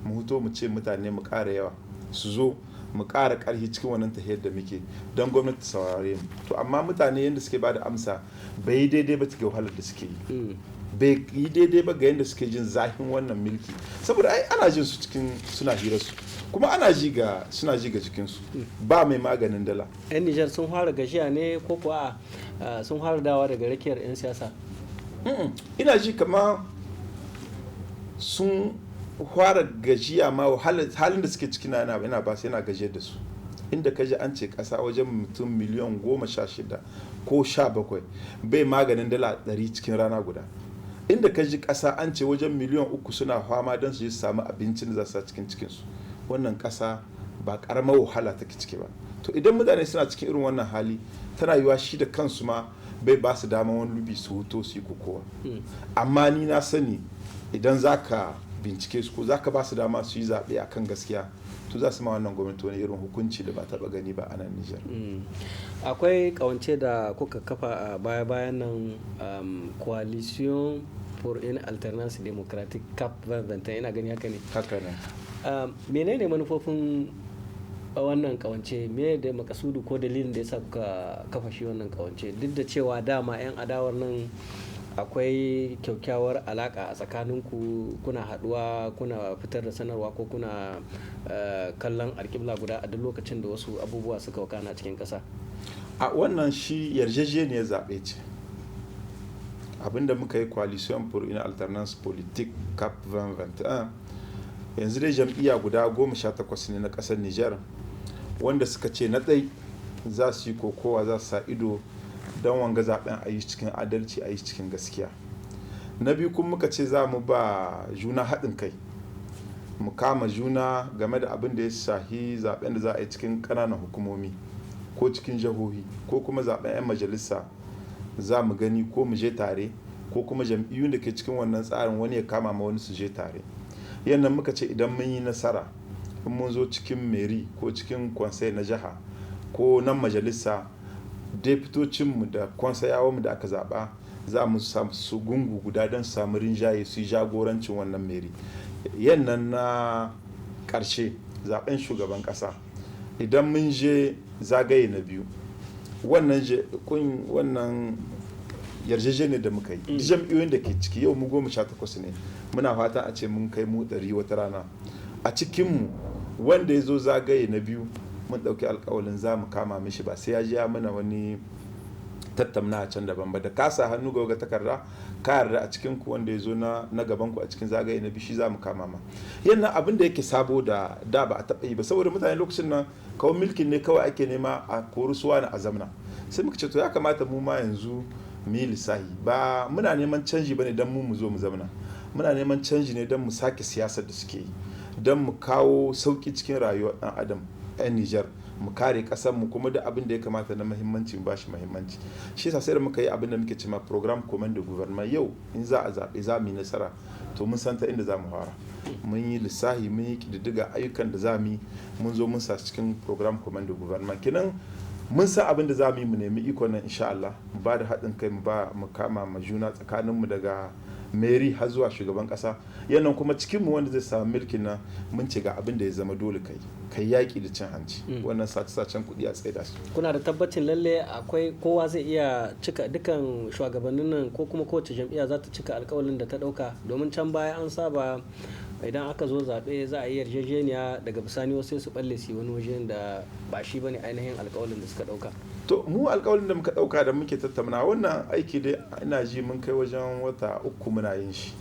mu huto mu ce mutane mu ƙara yawa su zo mu ƙara ƙarfi cikin wannan tahiyar da muke don gwamnati ta saurare mu. To amma mutane yadda suke ba da amsa bai yi daidai ba take wahalar da suke yi, bai yi daidai ba ga yadda suke jin zafin wannan mulki, saboda ai ana jin su cikin suna hira su kuma ana suna ji ga jikinsu ba mai maganin dala. 'Yan Nijar sun fara gajiya ne ko kuwa sun fara dawa daga rakiyar 'yan siyasa? Ina ji kama sun fara gajiya ma halin da suke ciki na ina ba sai yana gajiyar da su. Inda ka ji an ce kasa wajen mutum miliyan 16 ko 17 bai maganin dala 100 cikin rana guda. Inda ka ji kasa an ce wajen miliyan 3 suna fama don su je su samu abincin da za su cikin cikinsu. Wannan kasa ba karamar wahala take ciki ba. To idan mutane suna cikin irin wannan hali, tana yiwa shi da kansu ma bai ba su dama wani lubi su huto su yi kokowa. Amma ni na sani idan za ka bincike su ko za ka ba su dama su yi zaɓe a kan gaskiya, to za su ma wannan gwamnati wani irin hukunci da ba taɓa gani ba a nan Nijar. Akwai kawance da kuka kafa a baya-bayan nan, coalition pour une alternance démocratique CAP 2021, ina gani haka ne. Haka ne. Menene manufofin wannan kawance, me da makasudu ko dalilin da yasa kuka kafa shi wannan kawance, duk da cewa dama 'yan adawar nan akwai kyakkyawar alaka a tsakaninku, kuna haduwa kuna fitar da sanarwa ko kuna kallon alƙibla guda a duk lokacin da wasu abubuwa suka wakana a cikin ƙasa? A wannan shi yarjejeniyar zaɓe ce, abinda muka yi coalition pour une alternance politique CAP 2021. Yanzu dai jam'iyya guda 18 ne na ƙasar Nijar wanda suka ce na ɗai za su yi kokowa, za su sa ido don wanga zaɓen a yi cikin adalci, a yi cikin gaskiya. Na biyu kuma muka ce za mu ba juna haɗin kai, mu kama juna game da abin da ya shahi zaɓen da za a yi cikin ƙananan hukumomi ko cikin jihohi ko kuma zaɓen 'yan majalisa, za mu gani ko mu je tare ko kuma jam'iyyun da ke cikin wannan tsarin wani ya kama ma wani su je tare. Yannan muka ce idan mun yi nasara, in mun zo cikin meri ko cikin kwansai na jiha ko nan majalisa, deputocinmu da kwansayawanmu da aka zaɓa za mu samu su gungu guda don samu rinjaye su yi jagorancin wannan meri. Yannan na ƙarshe zaɓen shugaban ƙasa, idan mun je zagaye na biyu, wannan yarjejeniyar da muka yi, jam'iyyoyin da ke ciki yau mu 18 ne, muna fata a ce mun kai mu 100 wata rana. A cikinmu wanda ya zo zagaye na biyu mun ɗauki alkawalin za mu kama mishi, ba sai ya ji ya mana wani tattauna a can daban ba, da kasa hannu ga waga takarda ka yarda a cikin ku wanda ya zo na gaban ku a cikin zagaye na biyu shi za mu kama ma. Yannan abin da yake sabo da ba a taɓa yi ba, saboda mutane lokacin nan kawai milkin ne kawai ake nema a korusuwa na azamna, sai muka ce to ya kamata mu ma yanzu mu yi lissahi, ba muna neman canji ba ne don mu zo mu zamana, muna neman canji ne don mu sake siyasar da suke yi, don mu kawo sauƙi cikin rayuwar ɗan adam 'yan Nijar, mu kare ƙasarmu kuma da abin da ya kamata na muhimmanci mu bashi muhimmanci. Shi yasa sai da muka yi abin da muke cewa program command de gouvernement. Yau in za a zaɓe za mu yi nasara, to mun san ta inda za mu fara, mun yi lissahi, mun yi ƙididdiga ayyukan da za mu yi, mun zo mun sa cikin program command de gouvernement. Kinan mun san abin da za mu yi, mu nemi iko nan insha Allah, mu ba da haɗin kai, mu kama ma juna tsakaninmu daga meri har zuwa shugaban kasa. Yannan kuma cikinmu wanda zai samu mulkin nan mun ce ga abin da ya zama dole kai yaƙi da cin hanci, wannan sace-sacen kuɗi a tsaida su. Kuna da tabbacin lalle akwai kowa zai iya cika dukan shugabannin nan, ko kuma kowace jam'iyya za ta cika alƙawalin da ta ɗauka? Domin can baya an saba idan aka zo zaɓe za a yi yarjejeniya, daga bisani wasu su balle su wani wajen da ba shi bane ainihin alƙawalin da suka ɗauka. To mu alƙawalin da muka ɗauka da muke tattauna wannan aiki dai ina ji mun kai wajen wata 3 muna yin shi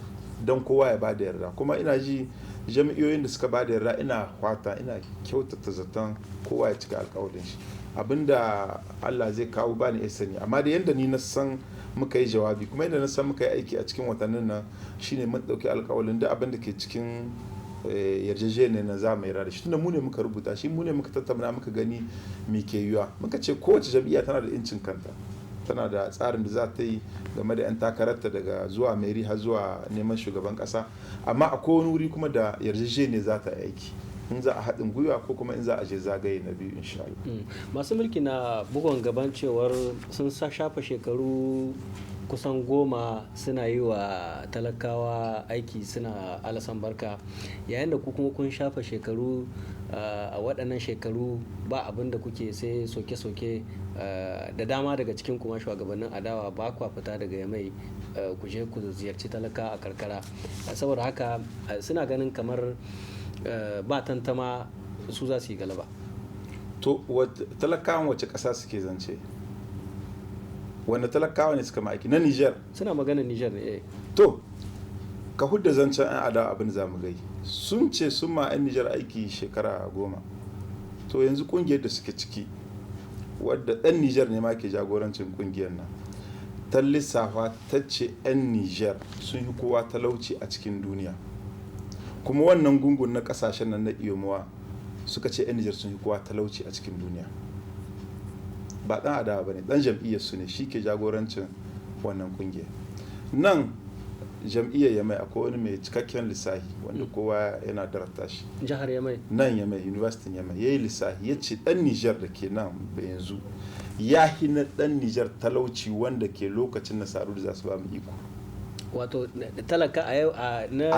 don kowa ya bada yarda, kuma ina ji jami'oyin da suka bada yarda, ina fata ina kyautata zaton kowa ya cika alƙawalin shi. Abinda Allah zai kawo bani ya sani, amma da yanda ni na san muka yi jawabi kuma yadda na san muka yi aiki a cikin watannin nan shine mun ɗauki alƙawalin da abin da ke cikin yarjejeniyar na za mu yi da shi, tunda mu ne muka rubuta shi, mu ne muka tattauna, muka gani me ke yiwa. Muka ce kowace jam'iyya tana da incin kanta, tana da tsarin da za ta yi game da 'yan takararta daga zuwa meri har zuwa neman shugaban kasa, amma a kowane wuri kuma da yarjejeniyar za ta yi aiki, in za a haɗin gwiwa ko kuma in za a je zagaye na biyu insha Allah. Masu mulki na bugon gaban cewar sun shafa shekaru kusan 10 suna yi wa talakawa aiki, suna alasan barka, yayin da ku kuma kun shafa shekaru a waɗannan shekaru ba abin da kuke sai soke-soke, da dama daga cikin kuma shugabannin adawa ba kwa fita daga yamai ku je ku ziyarci talaka a karkara, saboda haka suna ganin kamar ba tantama su za su yi galaba. To talakawan wace ƙasa suke zance? Wanda talakawa ne suka ma'aiki na Nijar? Suna magana Nijar ne. To ka hudda zancen 'yan adawa abin da za mu gai, sun ce sun ma 'yan Nijar aiki shekara 10. To yanzu kungiyar da suke ciki, wadda ɗan Nijar ne ma ke jagorancin kungiyar nan, ta lissafa ta ce 'yan Nijar sun yi kowa talauci a cikin duniya, kuma wannan gungun na kasashen nan na iyomuwa suka ce 'yan Nijar sun yi kowa talauci a cikin duniya. Ba ɗan adawa ba ne, ɗan jam'iyyar su ne, shi ke jagorancin wannan kungiyar. Nan jam'iyyar Yamai akwai wani mai cikakken lissahi wanda kowa yana darata shi. Jihar Yamai. Nan Yamai, University Yamai yayi lissahi yace dan Niger da ke nan yanzu ya hina dan Niger talauci wanda ke lokacin nasaru da za su ba mu iko. Wato talaka a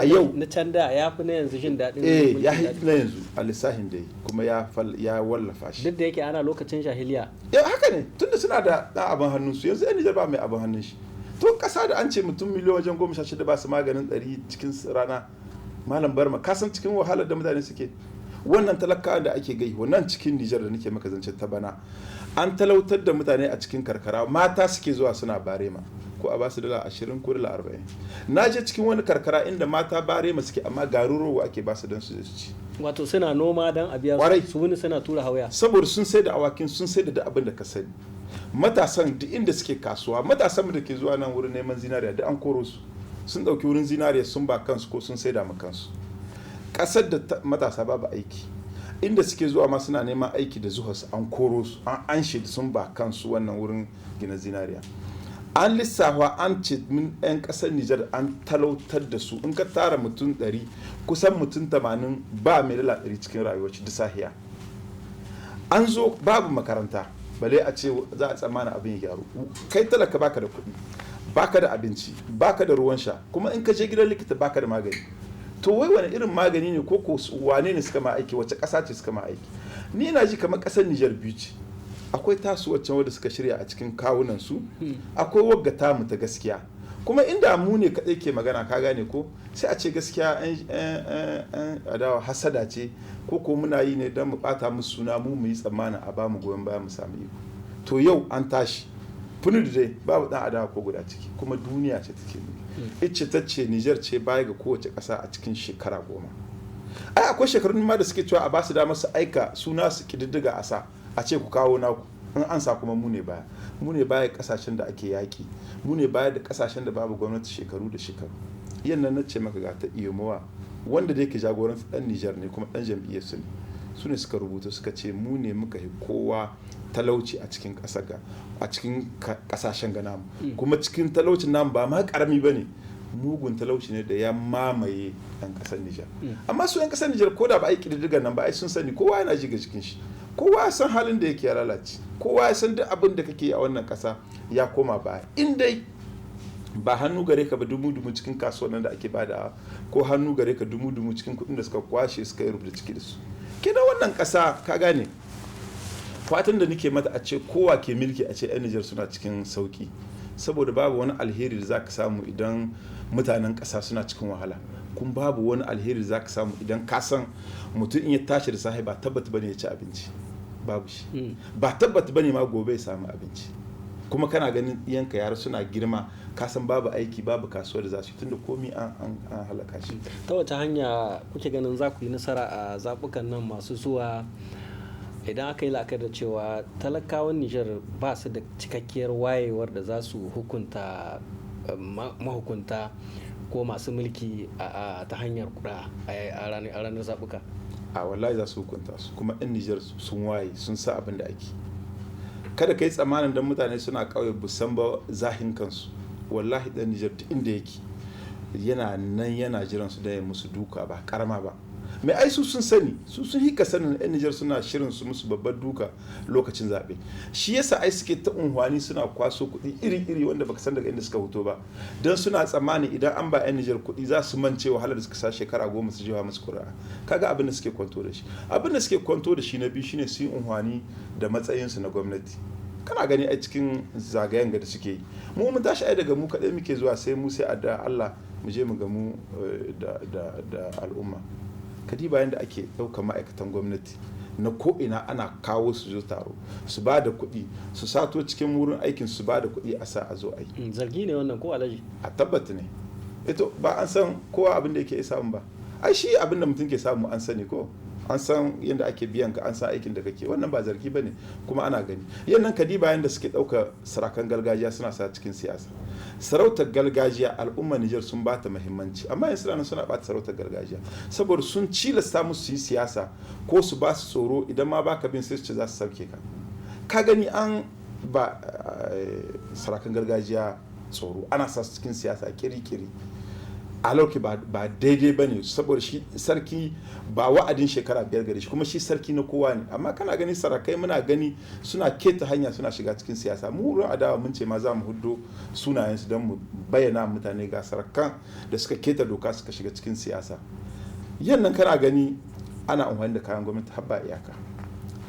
yau na can da ya fi na yanzu jin daɗin. Ya fi na yanzu a lissahin da kuma ya wallafa shi. Duk da yake ana lokacin jahiliya. Haka ne tunda suna da ɗan abin hannunsu yanzu yan Nijar ba mai abin hannun shi. To ƙasa da an ce mutum miliyan wajen 16 ba su maganin 100 cikin rana malam Barma ka san cikin wahalar da mutane suke. Wannan talakawa da ake gai wannan cikin Nijar da nake maka zance ta bana an talautar da mutane a cikin karkara mata suke zuwa suna barema. Ko a basu $20 ko $40. Na je cikin wani karkara inda mata barema suke amma garuruwa ake basu don su ci. Wato suna noma don a biya su wani suna tura hauya. Saboda sun sai da awakin sun sai da abin da ka sani. Matasan duk inda suke kasuwa matasan da ke zuwa nan wurin neman zinariya da an koro su sun dauki wurin zinariya sun ba kansu ko sun sai da ma kansu. Kasar da matasa babu aiki inda suke zuwa ma suna neman aiki da zuwa su an koro su an anshe sun ba kansu wannan wurin gina zinariya. An lissafa an ce min 'yan kasar Nijar an talautar da su in ka tara mutum 100 kusan mutum 80 ba mai dala 100 cikin rayuwar da sahiya. An zo babu makaranta bale a ce za a tsammana abin ya gyaru kai talaka baka da kuɗi baka da abinci baka da ruwan sha kuma in ka je gidan likita baka da magani to wai wani irin magani ne ko wane ne suka ma aiki wace ƙasa ce suka ma aiki ni ina ji kamar ƙasar Nijar biyu ce akwai tasu waccan wadda suka shirya a cikin kawunan su akwai wagga tamu ta gaskiya kuma inda mu ne kaɗai ke magana ka gane ko sai a ce gaskiya an adawa hasada ce ko muna yi ne don mu ɓata musu suna mu yi tsammanin a ba mu goyon baya mu samu iko to yau an tashi funu da dai babu ɗan adawa ko guda ciki kuma duniya ce take ita ta ce Nijar ce baya ga kowace ƙasa a cikin shekara 10 ai akwai shekarun ma da suke cewa a ba su damar su aika suna su kididdiga a ce ku kawo naku in an sa kuma mu ne baya kasashen da ake yaki mu ne baya da kasashen da babu gwamnati shekaru da shekaru yannan na ce maka ga ta iyomowa wanda da yake jagoranci dan Nijar ne kuma dan jam'iyyar su ne su ne suka rubuta suka ce mu ne muka yi kowa talauci a cikin a cikin kasashen ga namu kuma cikin talaucin namu ba ma karami bane mugun talauci ne da ya mamaye yan kasar Nijar amma su yan kasar Nijar ko da ba a yi kididdigar nan ba ai sun sani kowa yana jiga cikin shi kowa ya san halin da yake ya lalace kowa ya san duk abin da kake a wannan kasa ya koma baya in dai ba hannu gare ka ba dumu-dumu cikin kasuwannin da ake bada ko hannu gare ka dumu-dumu cikin kudin da suka kwashe suka yi rubuta ciki da su kina wannan kasa ka gane fatan da nake mata a ce kowa ke milki a ce yan Nijar suna cikin sauki saboda babu wani alheri da zaka samu idan mutanen kasa suna cikin wahala kun babu wani alheri da zaka samu idan ka san mutum in ya tashi da safe ba tabbata bane ya ci abinci babu shi ba tabbata bane ma gobe ya samu abinci kuma kana ganin iyanka yara suna girma ka san babu aiki babu kasuwa da za su tunda komai an halaka shi ta wace hanya kuke ganin za ku yi nasara a zabukan nan masu zuwa idan aka yi la'akari da cewa talakawan Nijar ba su da cikakkiyar wayewar da za su hukunta mahukunta ko masu mulki ta hanyar kuɗa a ranar zabuka a wallahi za su hukunta su kuma yan Nijar sun waye sun sa abin da ake kada ka yi tsammanin don mutane suna kauye busan ba zahin kansu wallahi dan Nijar duk inda yake yana nan yana jiran su da ya musu duka ba karama ba mai ai su sun sani su sun hika sanin yan Nijar suna shirin su musu babbar duka lokacin zaɓe shi yasa ai suke ta unhwani suna kwaso kuɗi iri-iri wanda baka san daga inda suka fito ba don suna tsammani idan an ba yan Nijar kuɗi za su mance wahalar da suka sa shekara 10 su jewa musu ƙuri'a kaga abin da suke kwanto da shi abin da suke kwanto da shi na biyu shine su yi unhwani da matsayinsu na gwamnati kana gani a cikin zagayen da suke yi mu mun tashi ai daga mu kaɗai muke zuwa sai mu sai adda Allah mu je mu gamu da al'umma kadi bayan da ake ɗauka ma'aikatan gwamnati na ko'ina ana kawo su zo taro su ba da kuɗi su sato cikin wurin aikin su ba da kuɗi a sa a zo aiki zargi ne wannan ko alaji a tabbata ne ito ba an san kowa abin da yake samu ba ai shi abin da mutum ke samu an sani ko an san yadda ake biyan ka an san aikin da kake wannan ba zargi bane kuma ana gani yannan kadi bayan da suke ɗauka sarakan gargajiya suna sa cikin siyasa sarautar gargajiya al'ummar Nijar sun ba ta muhimmanci amma yanzu ranar suna bata sarautar gargajiya saboda sun cilasta musu yi siyasa ko su ba su tsoro idan ma baka bin sai su ce za su sauke ka gani an ba sarakan gargajiya tsoro ana sa su cikin siyasa kiri-kiri alauki ba daidai ba ne saboda shi sarki ba wa'adin shekara 5 gare shi kuma shi sarki na kowa ne amma kana gani sarakai muna gani suna keta hanya suna shiga cikin siyasa mu wurin adawa mun ce ma za mu huddo sunayensu don mu bayyana mutane ga sarakan da suka keta doka suka shiga cikin siyasa yannan kana gani ana amfani da kayan gwamnati habba iyaka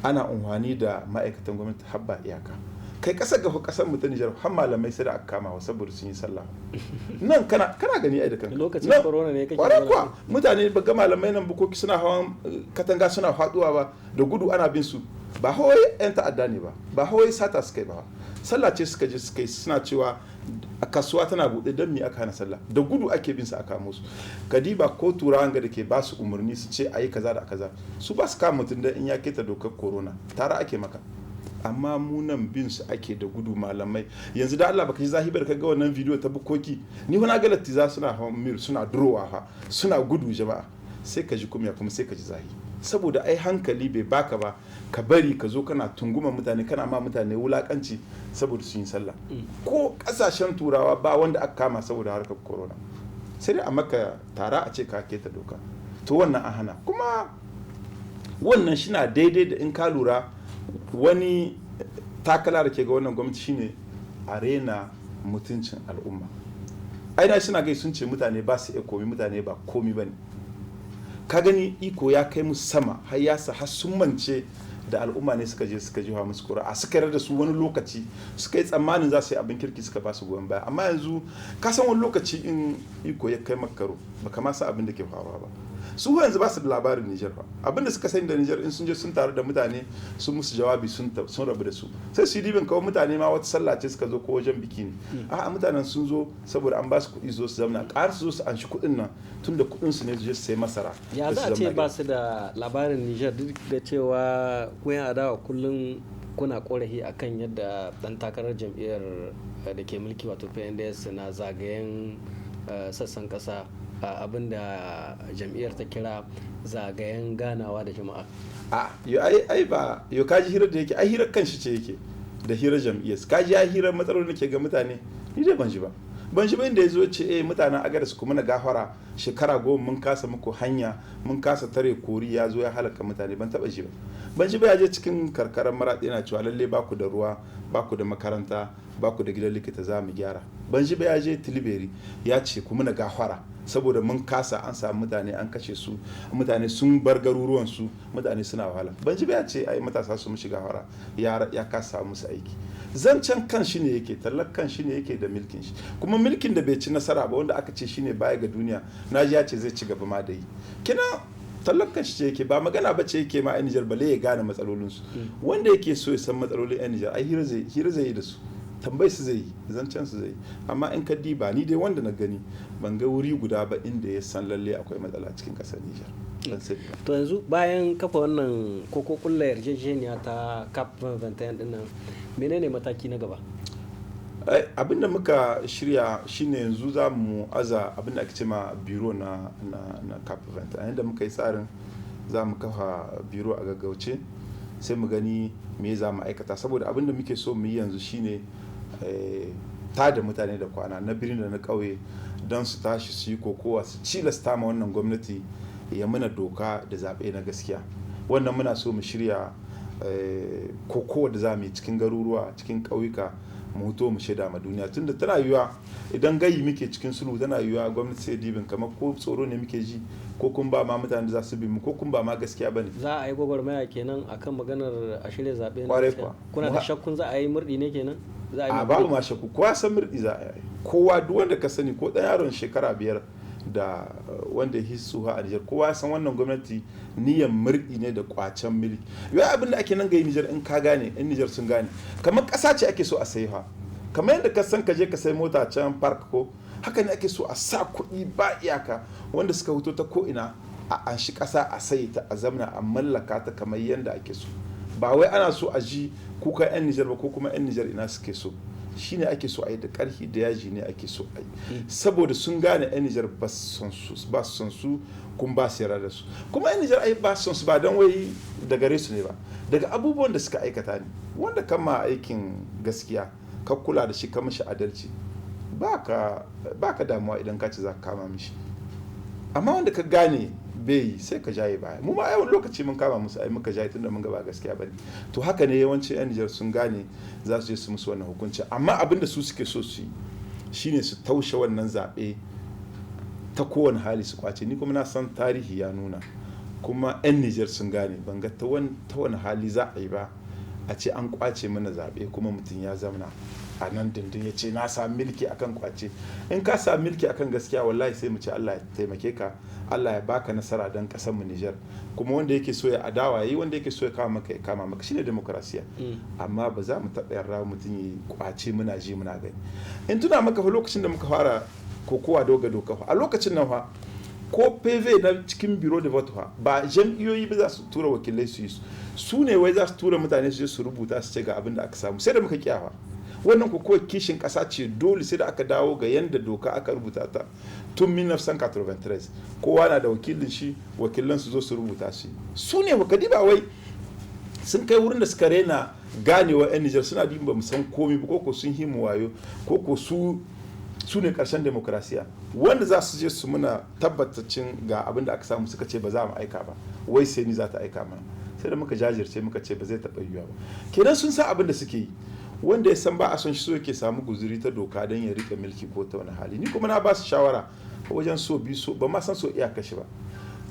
ana amfani da ma'aikatan gwamnati habba iyaka kai kasar gafa kasar mu ta Nijar har malamai sai da aka kama wa saboda sun yi sallah nan kana gani ai da kanka lokacin corona ne kake kwarai kuwa mutane ba ga malamai nan bukoki suna hawan katanga suna faduwa ba da gudu ana bin su ba hawai yan ta'adda ne ba hawai sata suka yi ba sallah ce suka je suka yi suna cewa a kasuwa tana buɗe don me aka hana sallah da gudu ake bin su a kamo su kadiba ko turawan ga da ke ba su umarni su ce ayi kaza da kaza su ba su kama mutum da in ya keta dokar corona tare ake maka amma munan bin su ake da gudu malamai yanzu da Allah baka ji zahibar ka ga wannan bidiyo ta bukoki ni wani ga lattiza suna hawan mir suna durowa ha suna gudu jama'a sai ka ji kuma sai ka ji zahi saboda ai hankali bai baka ba ka bari ka zo kana tunguma mutane kana ma mutane wulakanci saboda sun yi sallah ko kasashen turawa ba wanda aka kama saboda harkar corona sai dai a maka tara a ce ka keta doka to wannan a hana kuma wannan shi na daidai da in ka lura wani takala da ke ga wannan gwamnati shine arena mutuncin al'umma aina suna gai sun ce mutane ba su iya komi mutane ba komi ba ne ka gani iko ya kai musu sama har ya sa har sun mance da al'umma ne suka je suka jiwa musu kura a suka yarda da su wani lokaci suka yi tsammanin za su yi abin kirki suka ba su goyon baya amma yanzu ka san wani lokaci in iko ya kai makaro baka ma san abin da ke faruwa ba su yanzu ba su da labarin Nijar ba abinda suka sani da Nijar in sun je sun taru da mutane sun musu jawabi sun rabu da su sai su yi dibin kawai mutane ma wata sallah ce suka zo ko wajen biki ne a mutanen sun zo saboda an ba su kuɗi zo su zamna ƙar su zo su anshi kuɗin nan tun da kuɗin su ne su je su sai masara ya za a ce ba su da labarin Nijar duk da cewa kuyan adawa kullum kuna korafi akan yadda dan takarar jam'iyyar da ke mulki wato PNDS na zagayen sassan kasa abinda jam'iyyar ta kira zagayen ganawa da jama'a ai ba yo kaji hirar da yake ai hirar kanshi ce yake da hirar jam'iyyar kaji ya hirar matsalolin da ke ga mutane ni dai ban shi ba inda ya zo ce mutanen agadas kuma na gafara shekara 10 mun kasa muku hanya mun kasa tare kori ya zo ya halaka mutane ban taba shi ba ban shi ba ya je cikin karkarar maraɗi yana cewa lalle baku da ruwa baku da makaranta baku da gidan likita za mu gyara ban shi ba ya je tiliberi ya ce kuma na gafara saboda mun kasa an samu mutane an kashe su mutane sun bar garuruwan su mutane suna wahala ban ji ba ya ce ai matasa su mu shiga hara ya kasa musu aiki zancen kan shi ne yake tallar kan shi ne yake da milkin shi kuma milkin da bai ci nasara ba wanda aka ce shine baya ga duniya naji ya ce zai ci gaba ma da yi kina tallar kan shi ce yake ba magana ba ce yake ma yan Nijar bale ya gane matsalolinsu wanda yake so ya san matsalolin yan Nijar ai hira zai yi da su tambayi su zai yi zancen su zai yi amma in ka diba ni dai wanda na gani ban ga wuri guda ba inda ya san lalle akwai matsala cikin kasar Nijar. To yanzu bayan kafa wannan koko kulla yarjejeniya ta CAP 21 din nan menene mataki na gaba? Abin da muka shirya shine yanzu za mu aza abin da ake ce ma biro na CAP 21 yadda muka yi tsarin za mu kafa biro a gaggauce sai mu gani me za mu aikata saboda abin da muke so mu yi yanzu shine ta da mutane da kwana na birni da na ƙauye don su tashi su yi kokowa su cilasta ma wannan gwamnati ya muna doka da zaɓe na gaskiya wannan muna so mu shirya kokowa da za mu yi cikin garuruwa cikin ƙauyuka mu huto mu shaida ma duniya tunda tana yiwuwa idan gayi muke cikin sulhu tana yiwuwa gwamnati sai dibin kamar ko tsoro ne muke ji ko kun ba ma mutane da za su bi mu ko kun ba ma gaskiya bane za a yi gwagwarmaya kenan akan maganar a shirya zaɓe na gaskiya kuna da shakkun za a yi murɗi ne kenan a babu ma shakku kowa san murɗi za a yi kowa duk wanda ka sani ko ɗan yaron shekara 5 da wanda ya suha a Nijar kowa san wannan gwamnati niyyar murɗi ne da kwacen milki yau abin da ake nan ga Nijar in ka gane in Nijar sun gane kamar ƙasa ce ake so a sayi ha kamar yadda ka san ka je ka sai mota can park ko haka ne ake so a sa kuɗi ba iyaka wanda suka fito ta ko ina a anshi ƙasa a sayi ta a zamna a mallaka ta kamar yadda ake so ba wai ana so a ji kuka 'yan Nijar ba ko kuma 'yan Nijar ina suke so shine ake so a yi da ƙarfi da yaji ne ake so a yi saboda sun gane 'yan Nijar ba su son su kun ba su yarda da su kuma 'yan Nijar ai ba su son su ba don wai da gare su ne ba daga abubuwan da suka aikata ne wanda kama aikin gaskiya ka kula da shi ka mishi adalci ba ka damuwa idan ka ci za ka kama mishi amma wanda ka gane bai yi sai ka jaye baya. Mu ma yawan lokaci mun kama musu ai muka jaye tunda mun ga ba gaskiya bane. To haka ne yawanci yan Nijar sun gane za su je su musu wannan hukunci, amma abin da su suke so su yi shine su taushe wannan zaɓe ta kowane hali su kwace. Ni kuma na san tarihi ya nuna kuma 'yan Nijar sun gane ban ga ta wani hali za a yi ba a ce an kwace mana zaɓe kuma mutum ya zamana a nan dindin ya ce na sami milki akan kwace. In ka sami milki akan gaskiya wallahi sai mu ce Allah ya taimake ka, Allah ya baka nasara don kasar mu Nijar. Kuma wanda yake so ya adawa yayi, wanda yake so ya kama maka ya kama maka, shine demokrasiya. Amma ba za mu taɓa yarda mutum ya kwace muna ji muna gani. In tuna maka fa lokacin da muka fara kokowa doga doka a lokacin nan fa ko PV na cikin biro da vote fa ba jam'iyyoyi ba za su tura wakilai su yi su ne wai za su tura mutane su je su rubuta su ce ga abin da aka samu, sai da muka kiyawa. Wannan ko kishin kasa ce dole sai da aka dawo ga yanda doka aka rubuta ta tun 1993. Kowa na da wakilin shi, wakilan su zo su rubuta shi. Su ne wakadi ba wai sun kai wurin da suka rena ganewa 'yan Nijar suna ba mu san komi ba, ko sun himu wayo, ko su ne karshen demokrasiya wanda za su je su muna tabbatacin ga abin da aka samu suka ce ba za mu aika ba, wai sai ni za ta aika mana. Sai da muka jajirce muka ce ba zai taɓa yiwuwa ba. Kenan sun san abin da suke yi. Wanda ya san ba a son shi so yake samu guzuri ta doka don ya rike milki ko ta wani hali. Ni kuma na ba su shawara wajen so biyu so ba ma san so iyaka shi ba.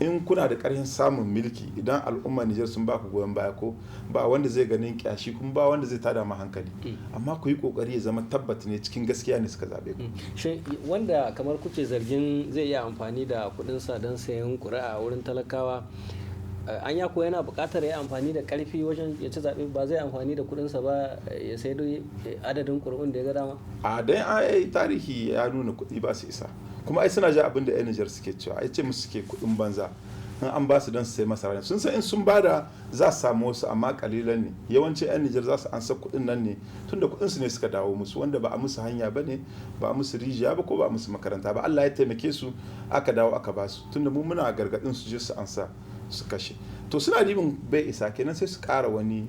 In kuna da ƙarfin samun milki idan al'umma Nijar sun ba ku goyon baya ko ba wanda zai ganin kyashi kuma ba wanda zai tada ma hankali, amma ku yi kokari ya zama tabbata ne cikin gaskiya ne suka zabe ku. Shin wanda kamar kuke zargin zai iya amfani da kuɗin sa don sayan ƙuri'a wurin talakawa, anya ko yana buƙatar ya amfani da ƙarfi wajen ya ci zaɓe, ba zai amfani da kuɗin sa ba ya sai adadin ƙuri'un da ya ga dama? A dan ai tarihi ya nuna kuɗi ba su isa, kuma ai suna ja abin da 'yan Nijar suke cewa ai ce musu suke kuɗin banza in an ba su don su sai masara. Sun san in sun bada za su samu wasu amma kalilan ne. Yawancin 'yan Nijar za su ansa kuɗin nan ne tunda kuɗin su ne suka dawo musu, wanda ba a musu hanya ba ne, ba a musu rijiya ba ko ba a musu makaranta ba. Allah ya taimake su aka dawo aka ba su, tunda mu muna gargaɗin su je su ansa su kashe. To suna dibin bai isa, kenan sai su ƙara wani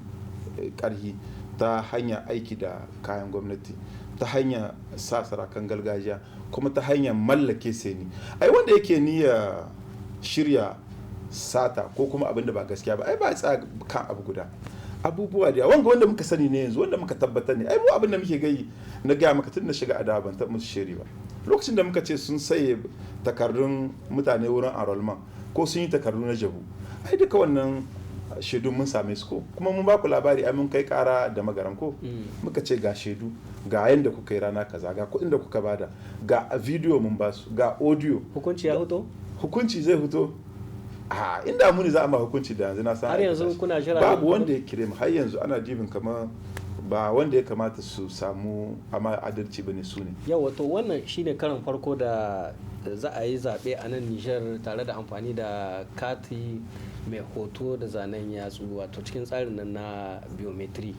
ƙarhi ta hanyar aiki da kayan gwamnati, ta hanyar sa sarakan gargajiya, kuma ta hanyar mallake seni. Ai wanda yake niyya shirya sata ko kuma abin da ba gaskiya ba ai ba tsaya kan abu guda, abubuwa da wanda muka sani ne yanzu, wanda muka tabbatar ne. Ai mu abin da muke gayi na gaya maka tun da shiga adawa ban taɓa musu shiri ba. Lokacin da muka ce sun saye takardun mutane wurin enrollment ko sun yi takardu na jabu, ai duka wannan shaidu mun same su ko kuma mun ba ku labari ai mun kai kara da magaran ko muka ce ga shaidu, ga yanda kuka yi rana kaza, ga kuɗin da kuka bada, ga video mun ba su, ga audio. Hukunci ya fito? Hukunci zai fito. Inda muni za a ma hukunci da yanzu na san har yanzu kuna jira? Babu wanda ya kire mu har yanzu, ana jibin kamar ba wanda ya kamata su samu amma adalci bane su ne. Yawa, to wannan shine karan farko da za a yi zaɓe a nan Nijar tare da amfani da kati mai hoto da zanen yatsu, wato cikin tsarin nan na biometry.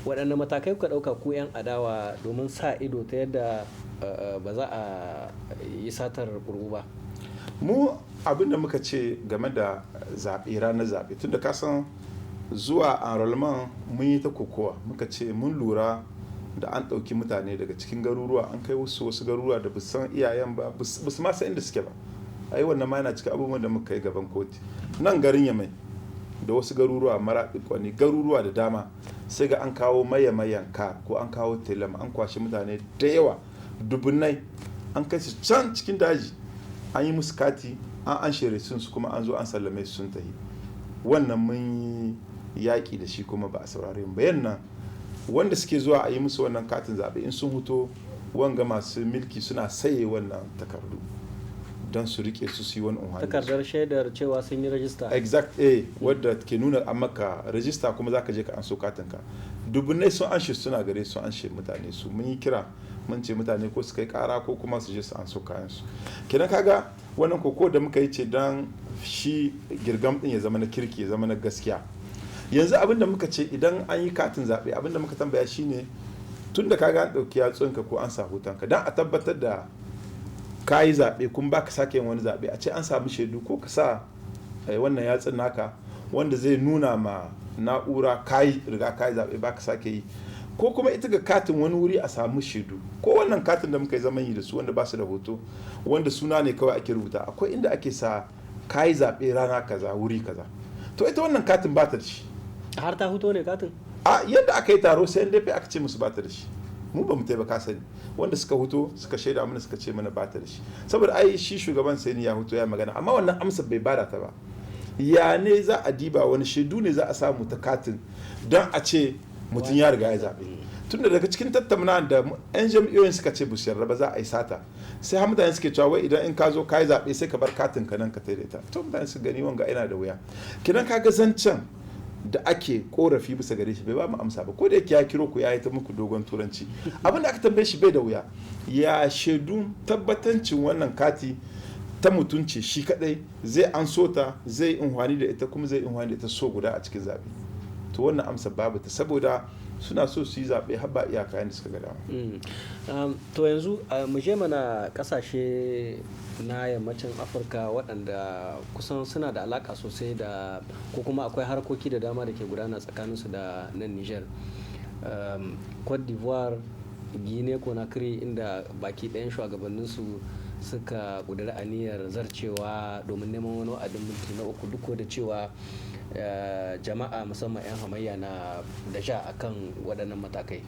Waɗanne matakai kuka ɗauka ku 'yan adawa domin sa ido ta yadda ba za a yi satar ƙuri'u ba? Mu abin da muka ce game da zaɓe, ranar zaɓe, tun da kasan zuwa enrollment mun yi ta kokowa, muka ce mun lura da an ɗauki mutane daga cikin garuruwa an kai wasu garuruwa da ba san iyayen ba, ba su ma san inda suke ba. Ai wannan ma yana cikin abubuwan da muka yi gaban koti. Nan garin Yamai da wasu garuruwa, Maraɗi, Kwani, garuruwa da dama, sai ga an kawo mayan ka ko an kawo telam, an kwashe mutane da yawa dubunnai an kai su can cikin daji, an yi musu kati, an shere sun su kuma an zo an sallame su sun tahi. Wannan mun yi yaƙi da shi kuma ba a saurare mu bayan nan. Wanda suke zuwa a yi musu wannan katin zaɓe in sun huto, wanga masu milki suna saye wannan takardu don su rike su yi wani unhani. Takardar shaidar cewa sun yi rajista. Exact, wadda ke nuna an maka rajista kuma za ka je ka an so katinka. Dubunnai sun anshe suna gare su anshe mutane su. Mun yi kira mun ce mutane ko su kai kara ko kuma su je su an so kayansu. Kenan kaga wannan koko da muka yi ce don shi girgam din ya zama na kirki, ya zama na gaskiya. Yanzu abin da muka ce idan an yi katin zaɓe, abin da muka tambaya shine tun da kaga an ɗauki yatsunka ko an sa hutanka don a tabbatar da ka yi zaɓe kuma ba ka sake yin wani zaɓe, a ce an samu shaidu ko ka sa wannan yatsun naka wanda zai nuna ma na'ura ka yi riga ka yi zaɓe ba ka sake yi, ko kuma ita ga katin wani wuri a samu shaidu, ko wannan katin da muka yi zaman yi da su wanda ba su da hoto, wanda suna ne kawai ake rubuta, akwai inda ake sa kayi zaɓe rana kaza wuri kaza, to ita wannan katin ba ta da shi. Har ta huto ne katin? A yadda aka yi taro sai NDP aka ce musu ba ta da shi, mu ba mu taimaka sani, wanda suka huto suka shaida mana suka ce mana ba ta da shi, saboda ai shi shugaban sai ya huto ya magana, amma wannan amsa bai bada ta ba. Ya ne za a diba, wani shaidu ne za a samu ta katin don a ce mutum ya riga ya zaɓe. Tunda daga cikin tattauna da 'yan jam'iyyoyin suka ce busu yarda ba za a yi sata, sai har mutane suke cewa wai idan in ka zo ka yi zaɓe sai ka bar katin ka nan ka taidaita, to mutane su gani wanga yana da wuya. Kidan ka ga zancen da ake korafi bisa gare shi bai ba mu amsa ba, ko da yake ya kiro ku ya yi ta muku dogon turanci, abin da aka tambaye shi bai da wuya. Ya shaidu tabbatancin wannan kati ta mutunci shi kadai zai an so ta, zai inhwani da ita, kuma zai inhwani da ita so guda a cikin zaɓe. To wannan amsa babu ta, saboda suna so su yi zaɓe har ba iyaka yadda suka ga dama. To yanzu mu je mana kasashe na yammacin Afirka waɗanda kusan suna da alaka sosai da, ko kuma akwai harkoki da dama da ke gudana tsakaninsu da nan Niger. Cote d'Ivoire, Guinea Conakry, inda baki ɗayan shugabanninsu suka ƙudiri aniyar zarcewa domin neman wani wa'adin mulki na uku, duk da cewa jama'a musamman 'yan hamayya na da sha akan waɗannan matakai.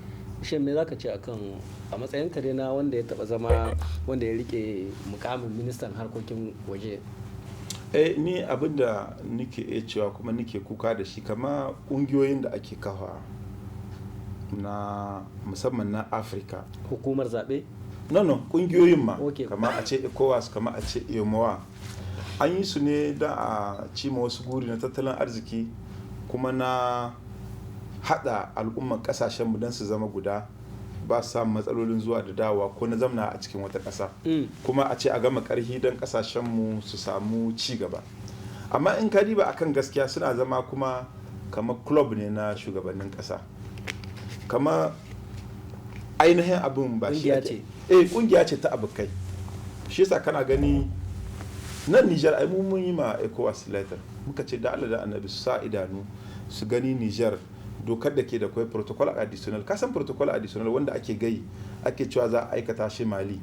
Shin me zaka ce akan, a matsayin ka na wanda ya taba zama wanda ya rike mukamin ministan harkokin waje? Ni abinda nike iya cewa kuma nike kuka da shi, kama ƙungiyoyin da ake kafa na musamman na Afirka. Hukumar zaɓe? No, ƙungiyoyin ma, Okay. kama a ce ECOWAS, kama a ce EMOA, an yi su ne don a cima wasu guri na tattalin arziki, kuma na hada al'ummar kasashenmu don su zama guda, ba su samun matsalolin zuwa da dawowa ko na zamna a cikin wata ƙasa, kuma a ce a gama ƙarfi don kasashenmu su samu ci gaba. Amma in ka diba akan gaskiya suna zama kuma kamar club ne na shugabannin ƙasa, kama ainihin abin ba shi ake kungiya ce ta abokai. Shi yasa kana gani nan Niger ai mun yi ma ECOWAS letter, muka ce da Allah da Annabi su sa idanu su gani Niger dokar da ke da kwai protocol additional, kasan protocol additional wanda ake gai ake cewa za a aikata shi Mali,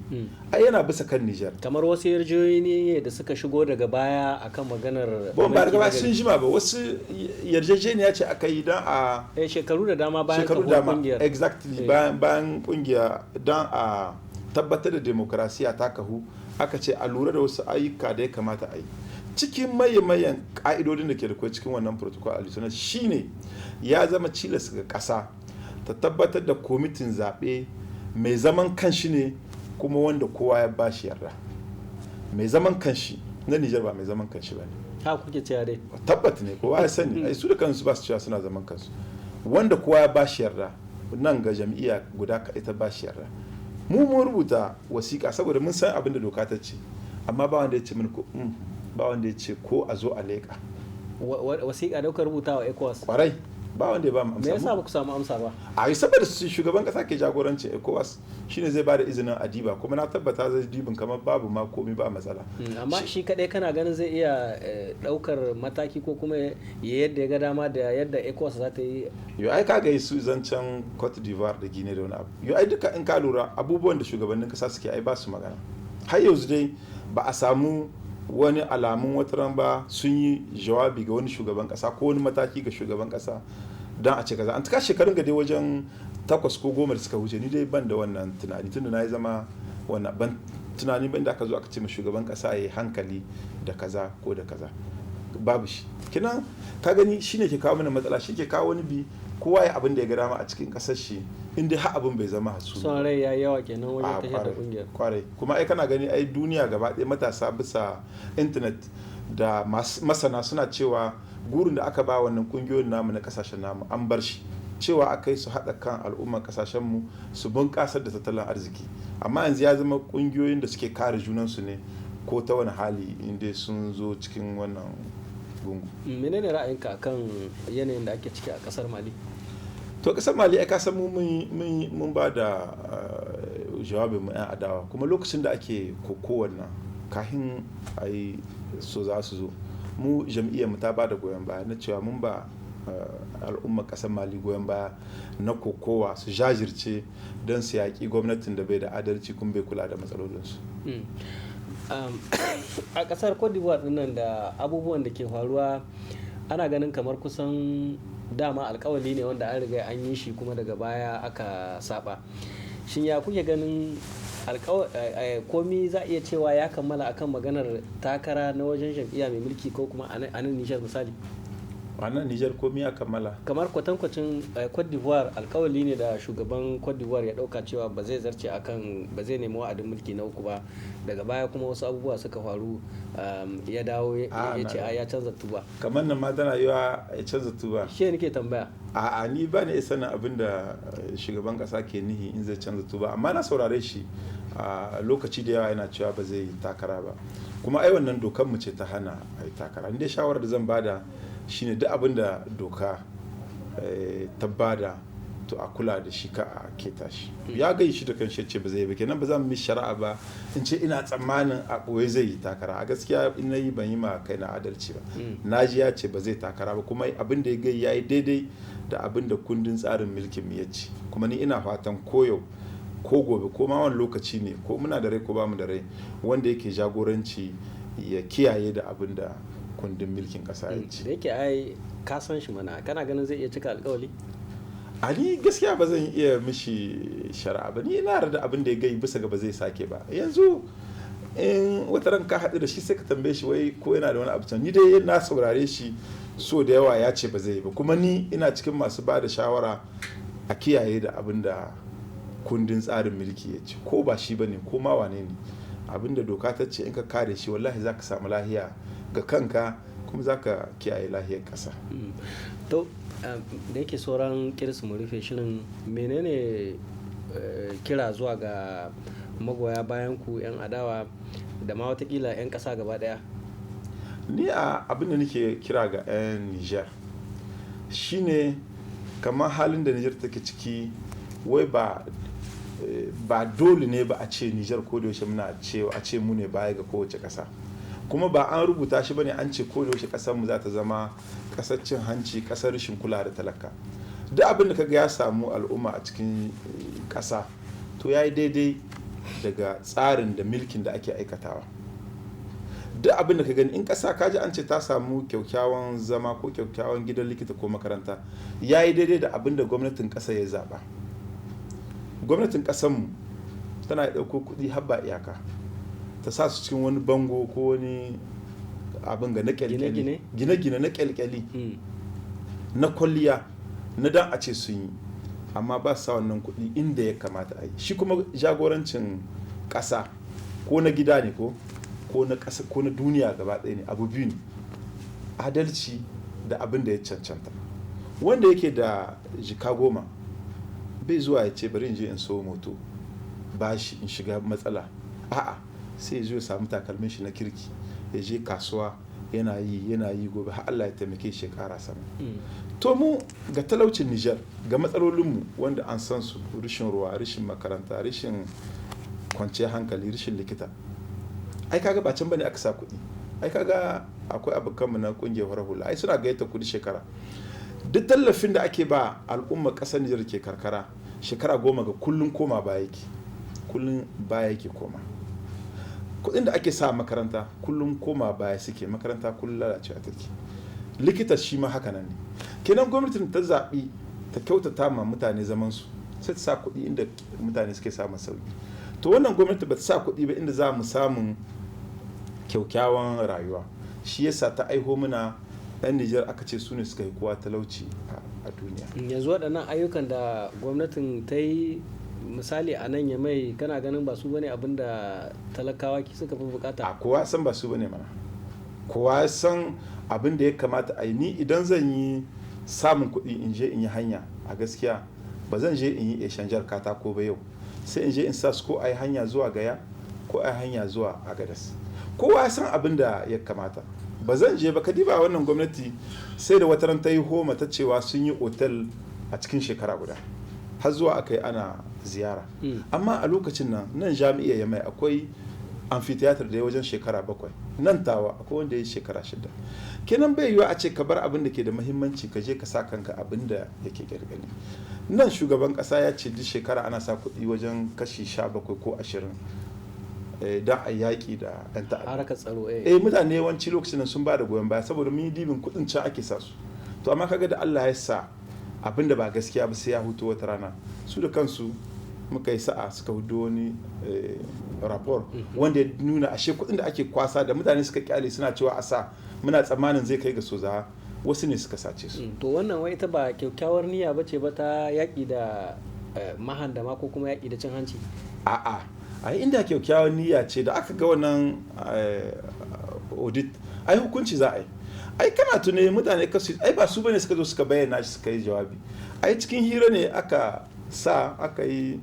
ai yana bisa kan Niger. Kamar wasu yarjejeniyoyi da suka shigo daga baya akan maganar ba daga baya sun jima ba, wasu yarjejeniya ce aka yi don a shekaru da dama bayan kungiyar, exactly bayan kungiya, don a tabbatar da demokrasiya ta kahu, aka ce a lura da wasu ayyuka da ya kamata a yi. Cikin mayan ka'idodin da ke da kwai cikin wannan protocol additional shine ya zama cilas ga ƙasa ta tabbatar da kwamitin zaɓe mai zaman kanshi ne, kuma wanda kowa ya bashi yarda. Mai zaman kanshi na Nijar ba mai zaman kanshi ba ne. Ha kuke cewa dai? Tabbat ne, kowa ya sani, ai su da kansu ba su cewa suna zaman kansu. Wanda kowa ya bashi yarda, nan ga jam'iyya guda kaɗai ta bashi yarda. Mu mun rubuta wasiƙa saboda mun san abin da doka ta ce, amma ba wanda ya ce min ko ba wanda ya ce ko a zo a leƙa. Wasiƙa da kuka rubuta wa ECOWAS? Kwarai, ba wanda ya ba mu amsa. Me yasa ba ku samu amsa ba? A yi saboda shugaban kasa ke jagorancin ECOWAS shine zai ba da izinin adiba, kuma na tabbata zai dibin kamar babu ma komai ba matsala. Amma shi kadai kana ganin zai iya daukar mataki ko kuma yadda ya ga dama da yadda ECOWAS za ta yi? Yo ai kaga yi su zancen Cote d'Ivoire da Guinea da wani abu. Yo ai duka in ka lura abubuwan da shugabannin kasa suke ai ba su magana. Har yanzu dai ba a samu wani alamun wataran ba sun yi jawabi ga wani shugaban kasa ko wani mataki ga shugaban kasa don a ce kaza. An tuka shekarun ga dai wajen 8 ko 10 da suka wuce, ni dai ban da wannan tunani, tunda na yi zama wannan ban tunani ban da aka zo aka ce ma shugaban kasa ya yi hankali da kaza ko da kaza, babu shi. Kinan ka gani shine ke kawo mana matsala, shi ke kawo wani bi kowa ya abin da ya ga dama a cikin kasar shi, inda har abin bai zama hasu. Son rai ya yawa kenan wajen tafiyar da kungiyar. Kwarai, kuma ai kana gani ai duniya gaba ɗaya matasa bisa internet da masana suna cewa gurin da aka ba wannan kungiyoyin namu na kasashen namu an bar shi, cewa aka yi su haɗa kan al'ummar kasashenmu su bunƙasar da tattalin arziki. Amma yanzu ya zama kungiyoyin da suke kare junansu ne ko ta wani hali inda sun zo cikin wannan gungu. Menene ra'ayinka akan yanayin da ake ciki a kasar Mali? To kasar Mali ai ka san mun ba da jawabin mu 'yan adawa, kuma lokacin da ake kokowar nan kahin ai so za su zo, mu jam'iyyar mu ta ba da goyon baya na cewa mun ba al'ummar ƙasar Mali goyon baya na kokowa su jajirce don su yaƙi gwamnatin da bai da adalci kuma bai kula da matsalolinsu. A ƙasar Cote d'Ivoire dinnan da abubuwan da ke faruwa ana ganin kamar kusan dama alkawali ne wanda an riga an yi shi kuma daga baya aka saba. Shin ya kuke ganin komi za a iya cewa ya kammala akan maganar takara na wajen jam'iyya mai mulki ko kuma a nan Nijar misali? A nan Nijar komi ya kammala. Kamar kwatankwacin Cote d'Ivoire alkawali ne da shugaban Cote d'Ivoire ya dauka cewa ba zai zarce akan ba zai nemi wa'adin mulki na uku ba, daga baya kuma wasu abubuwa suka faru ya dawo ya ce ya canza tuba. Kamar nan ma tana yiwa ya canza tuba. Shi nake tambaya. A'a ni ba ni sanin abin da shugaban kasa ke nihi in zai canza tuba, amma na saurare shi a lokaci da yawa yana cewa ba zai yi takara ba, kuma ai wannan dokar mu ce ta hana ai takara. Ni dai shawarar da zan bada shine duk abin da doka ta bada to a kula da shi ka a keta shi. Ya gai shi da kan shi ce ba zai yi ba, kenan ba za mu mi shari'a ba in ce ina tsammanin a ɓoye zai yi takara. A gaskiya in na yi ban yi ma kai na adalci ba. Na ji ya ce ba zai takara ba, kuma abin da ya gai ya yi daidai da abin da kundin tsarin mulkin mu ya ce, kuma ni ina fatan koyau ko gobe ko ma wani lokaci ne ko muna da rai ko ba mu da rai wanda yake jagoranci ya kiyaye da abin da kundin mulkin kasa ya ce. Da yake ai ka san shi mana, kana ganin zai iya cika alkawali? A ni gaskiya ba zan iya mishi shari'a ba, ni ina da abin da ya gai bisa ga ba zai sake ba. Yanzu in wata ran ka haɗu da shi sai ka tambaye shi wai ko yana da wani abu can. Ni dai na saurare shi so da yawa ya ce ba zai yi ba, kuma ni ina cikin masu ba da shawara a kiyaye da abin da kundin tsarin mulki ya ce, ko ba shi ba ne ko ma wane ne. Abin da doka ta ce in ka kare shi wallahi za ka samu lahiya ga kanka kuma za ka kiyaye lahiyar ƙasa. To da yake sauran kirsu mu rufe shirin, menene kira zuwa ga magoya bayan ku 'yan adawa da ma watakila 'yan ƙasa gaba ɗaya? Ni abin da nake kira ga 'yan Nijar shine kamar halin da Nijar take ciki, wai ba dole ne ba a ce Nijar ko da yaushe muna cewa a ce mu ne baya ga kowace ƙasa, kuma ba an rubuta shi bane an ce ko da yaushe ƙasar mu za ta zama ƙasar cin hanci, ƙasar rashin kula da talaka. Duk abin da kaga ya samu al'umma a cikin ƙasa to yayi daidai daga tsarin da milkin da ake aikatawa. Duk abin da ka gani in ƙasa kaji an ce ta samu kyakkyawan zama ko kyakkyawan gidan likita ko makaranta, yayi daidai da abin da gwamnatin ƙasa ya zaba. Gwamnatin ƙasanmu tana ɗauko kuɗi har ba iyaka ta sa su cikin wani bango ko wani abin ga na kyalkyali, gine-gine na kyalkyali na kwalliya na dan a ce sun yi, amma ba su sa wannan kuɗi inda ya kamata a yi. Shi kuma jagorancin ƙasa ko na gida ne ko na ƙasa ko na duniya gaba ɗaya ne, abu biyu ne: adalci da abin da ya cancanta. Wanda yake da jika 10 bai zuwa ya ce bari in je in so moto bashi in shiga matsala, a'a sai ya zo ya samu takalmin shi na kirki ya je kasuwa yana yi gobe har Allah ya taimake shi ya kara sama. To mu ga talaucin Nijar, ga matsalolinmu wanda an san su, rashin ruwa, rashin makaranta, rashin kwanciyar hankali, rashin likita, ai kaga ba can bane aka sa kuɗi. Ai kaga akwai abokanmu na kungiyar farar hula, ai suna gayyata kuɗi shekara. Duk tallafin da ake ba al'ummar ƙasar Nijar ke karkara shekara 10 ga kullum koma baya yake, kullum baya yake koma. Kuɗin da ake sa makaranta kullum koma baya suke, makaranta kullum lalacewa take. Likita shi ma haka nan ne. Kenan gwamnatin ta zaɓi ta kyautata ma mutane zaman su sai ta sa kuɗi inda mutane suke samun sauki. To wannan gwamnati ba ta sa kuɗi ba inda za mu samun kyaukyawan rayuwa. Shi yasa ta aiho muna ɗan Nijar aka ce su ne suka yi kowa talauci a duniya. Yanzu waɗannan ayyukan da gwamnatin ta yi misali a nan ya mai, kana ganin ba su bane abin da talakawa suka fi bukata? A kowa san ba su bane mana, kowa san abin da ya kamata a yi. Ni idan zan yi samun kuɗi in je in yi hanya, a gaskiya ba zan je in yi eshanjar katako ba yau, sai in je in sa su ko a yi hanya zuwa Gaya ko a yi hanya zuwa Agadas. Kowa san abin da ya kamata. Ba zan je ba, kadiba wannan gwamnati sai da wataran ta yi homa ta cewa sun yi otel a cikin shekara guda, har zuwa aka yi ana ziyara. Amma a lokacin nan jami'a ya mai akwai amphitheater da ya wajen shekara 7 nan tawa akwai wanda ya yi shekara 6. kenan bai yiwa a ce ka bar abin da ke da muhimmanci ka je ka sa kanka abin da yake gargadi. Nan shugaban kasa ya ce duk shekara ana sa kuɗi wajen kashi 17 ko 20 don a yaƙi da 'yan ta'adda. Harkar tsaro mutane yawanci lokacin sun ba da goyon baya saboda mun yi dibin kuɗin can ake sa su. To amma kaga da Allah ya sa abin da ba gaskiya ba sai ya hutu wata rana, su da kansu muka yi sa'a suka hudu wani rapor wanda ya nuna ashe kuɗin da ake kwasa da mutane suka kyale suna cewa a sa, muna tsammanin zai kai ga soza, wasu ne suka sace su. To wannan wai ita ba kyakkyawar niyya ba ce ba ta yaƙi da mahandama ko kuma yaƙi da cin hanci? A'a, ai inda kyakkyawar niyya ce da aka ga wannan audit ai hukunci za a yi. Ai kana tune mutane kasu, ai ba su bane suka zo suka bayyana shi suka yi jawabi. Ai cikin hira ne aka yi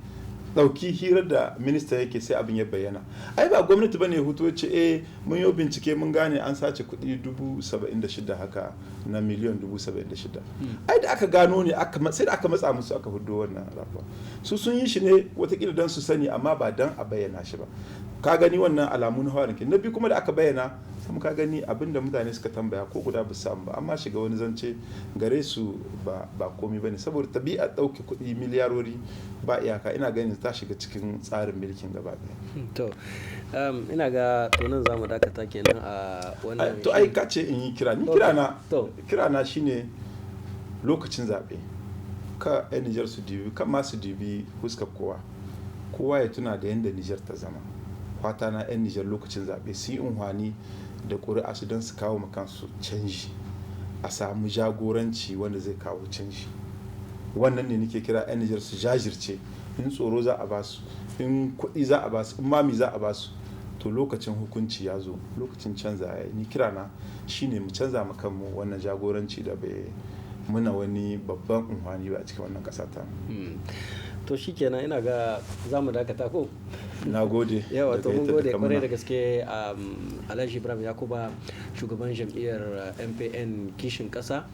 dauki hirar da minista yake sai abin ya bayyana. Ai ba gwamnati bane hutu ce mun yi bincike mun gane an sace kuɗi 76 haka na miliyan 76. Ai da aka gano ne sai da aka matsa musu aka hudo wannan rafa. Su sun yi shi ne watakila don su sani amma ba don a bayyana shi ba. Ka gani wannan alamu na hawarin na biyu kuma da aka bayyana kuma ka gani abinda mutane suka tambaya ko guda ba samu ba, amma shiga wani zance gare su ba komi bane saboda tabi'a ɗauke kuɗi miliyarori ba iyaka, ina ganin ta shiga cikin tsarin mulkin gaba ɗaya. To ina ga tonin zamu dakata kenan a wannan. To ai ka ce in yi kira ni kira na shine lokacin zaɓe ka 'yan Nijar su dibi kan ma su dibi fuskar kowa ya tuna da yadda Nijar ta zama. Fata na 'yan Nijar lokacin zaɓe su yi unhwani da ƙuri'a su don su kawo kansu canji, a samu jagoranci wanda zai kawo canji. Wannan ne nake kira 'yan Nijar su jajirce, in tsoro za a basu, in kuɗi za a basu, in mami za a basu, to lokacin hukunci ya zo, lokacin canza ya yi. Ni kira na shine mu canza mu kanmu wannan jagoranci da bai muna wani babban unhwani ba a cikin wannan ƙasa ta. To shikenan ina ga za mu dakata ko? Na gode. Yawa to mun gode kwarai da gaske Alhaji Ibrahim Yakuba, shugaban jam'iyyar MPN kishin ƙasa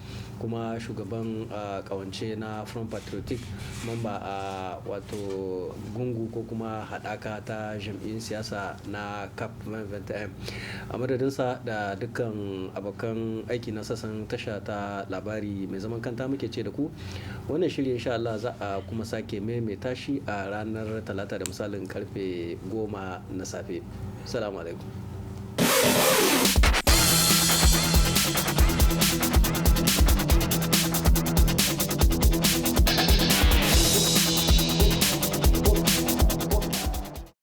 kuma shugaban kawance na Front Patriotic, mamba a wato gungu ko kuma haɗaka ta jam'iyyun siyasa na CAP 2021. A madadinsa da dukkan abokan aiki na sassan tasha ta labari mai zaman kanta muke ce da ku wannan shiri insha Allah za a kuma sake maimaita shi a ranar talata da misalin karfe 10 na safe. Assalamu alaikum.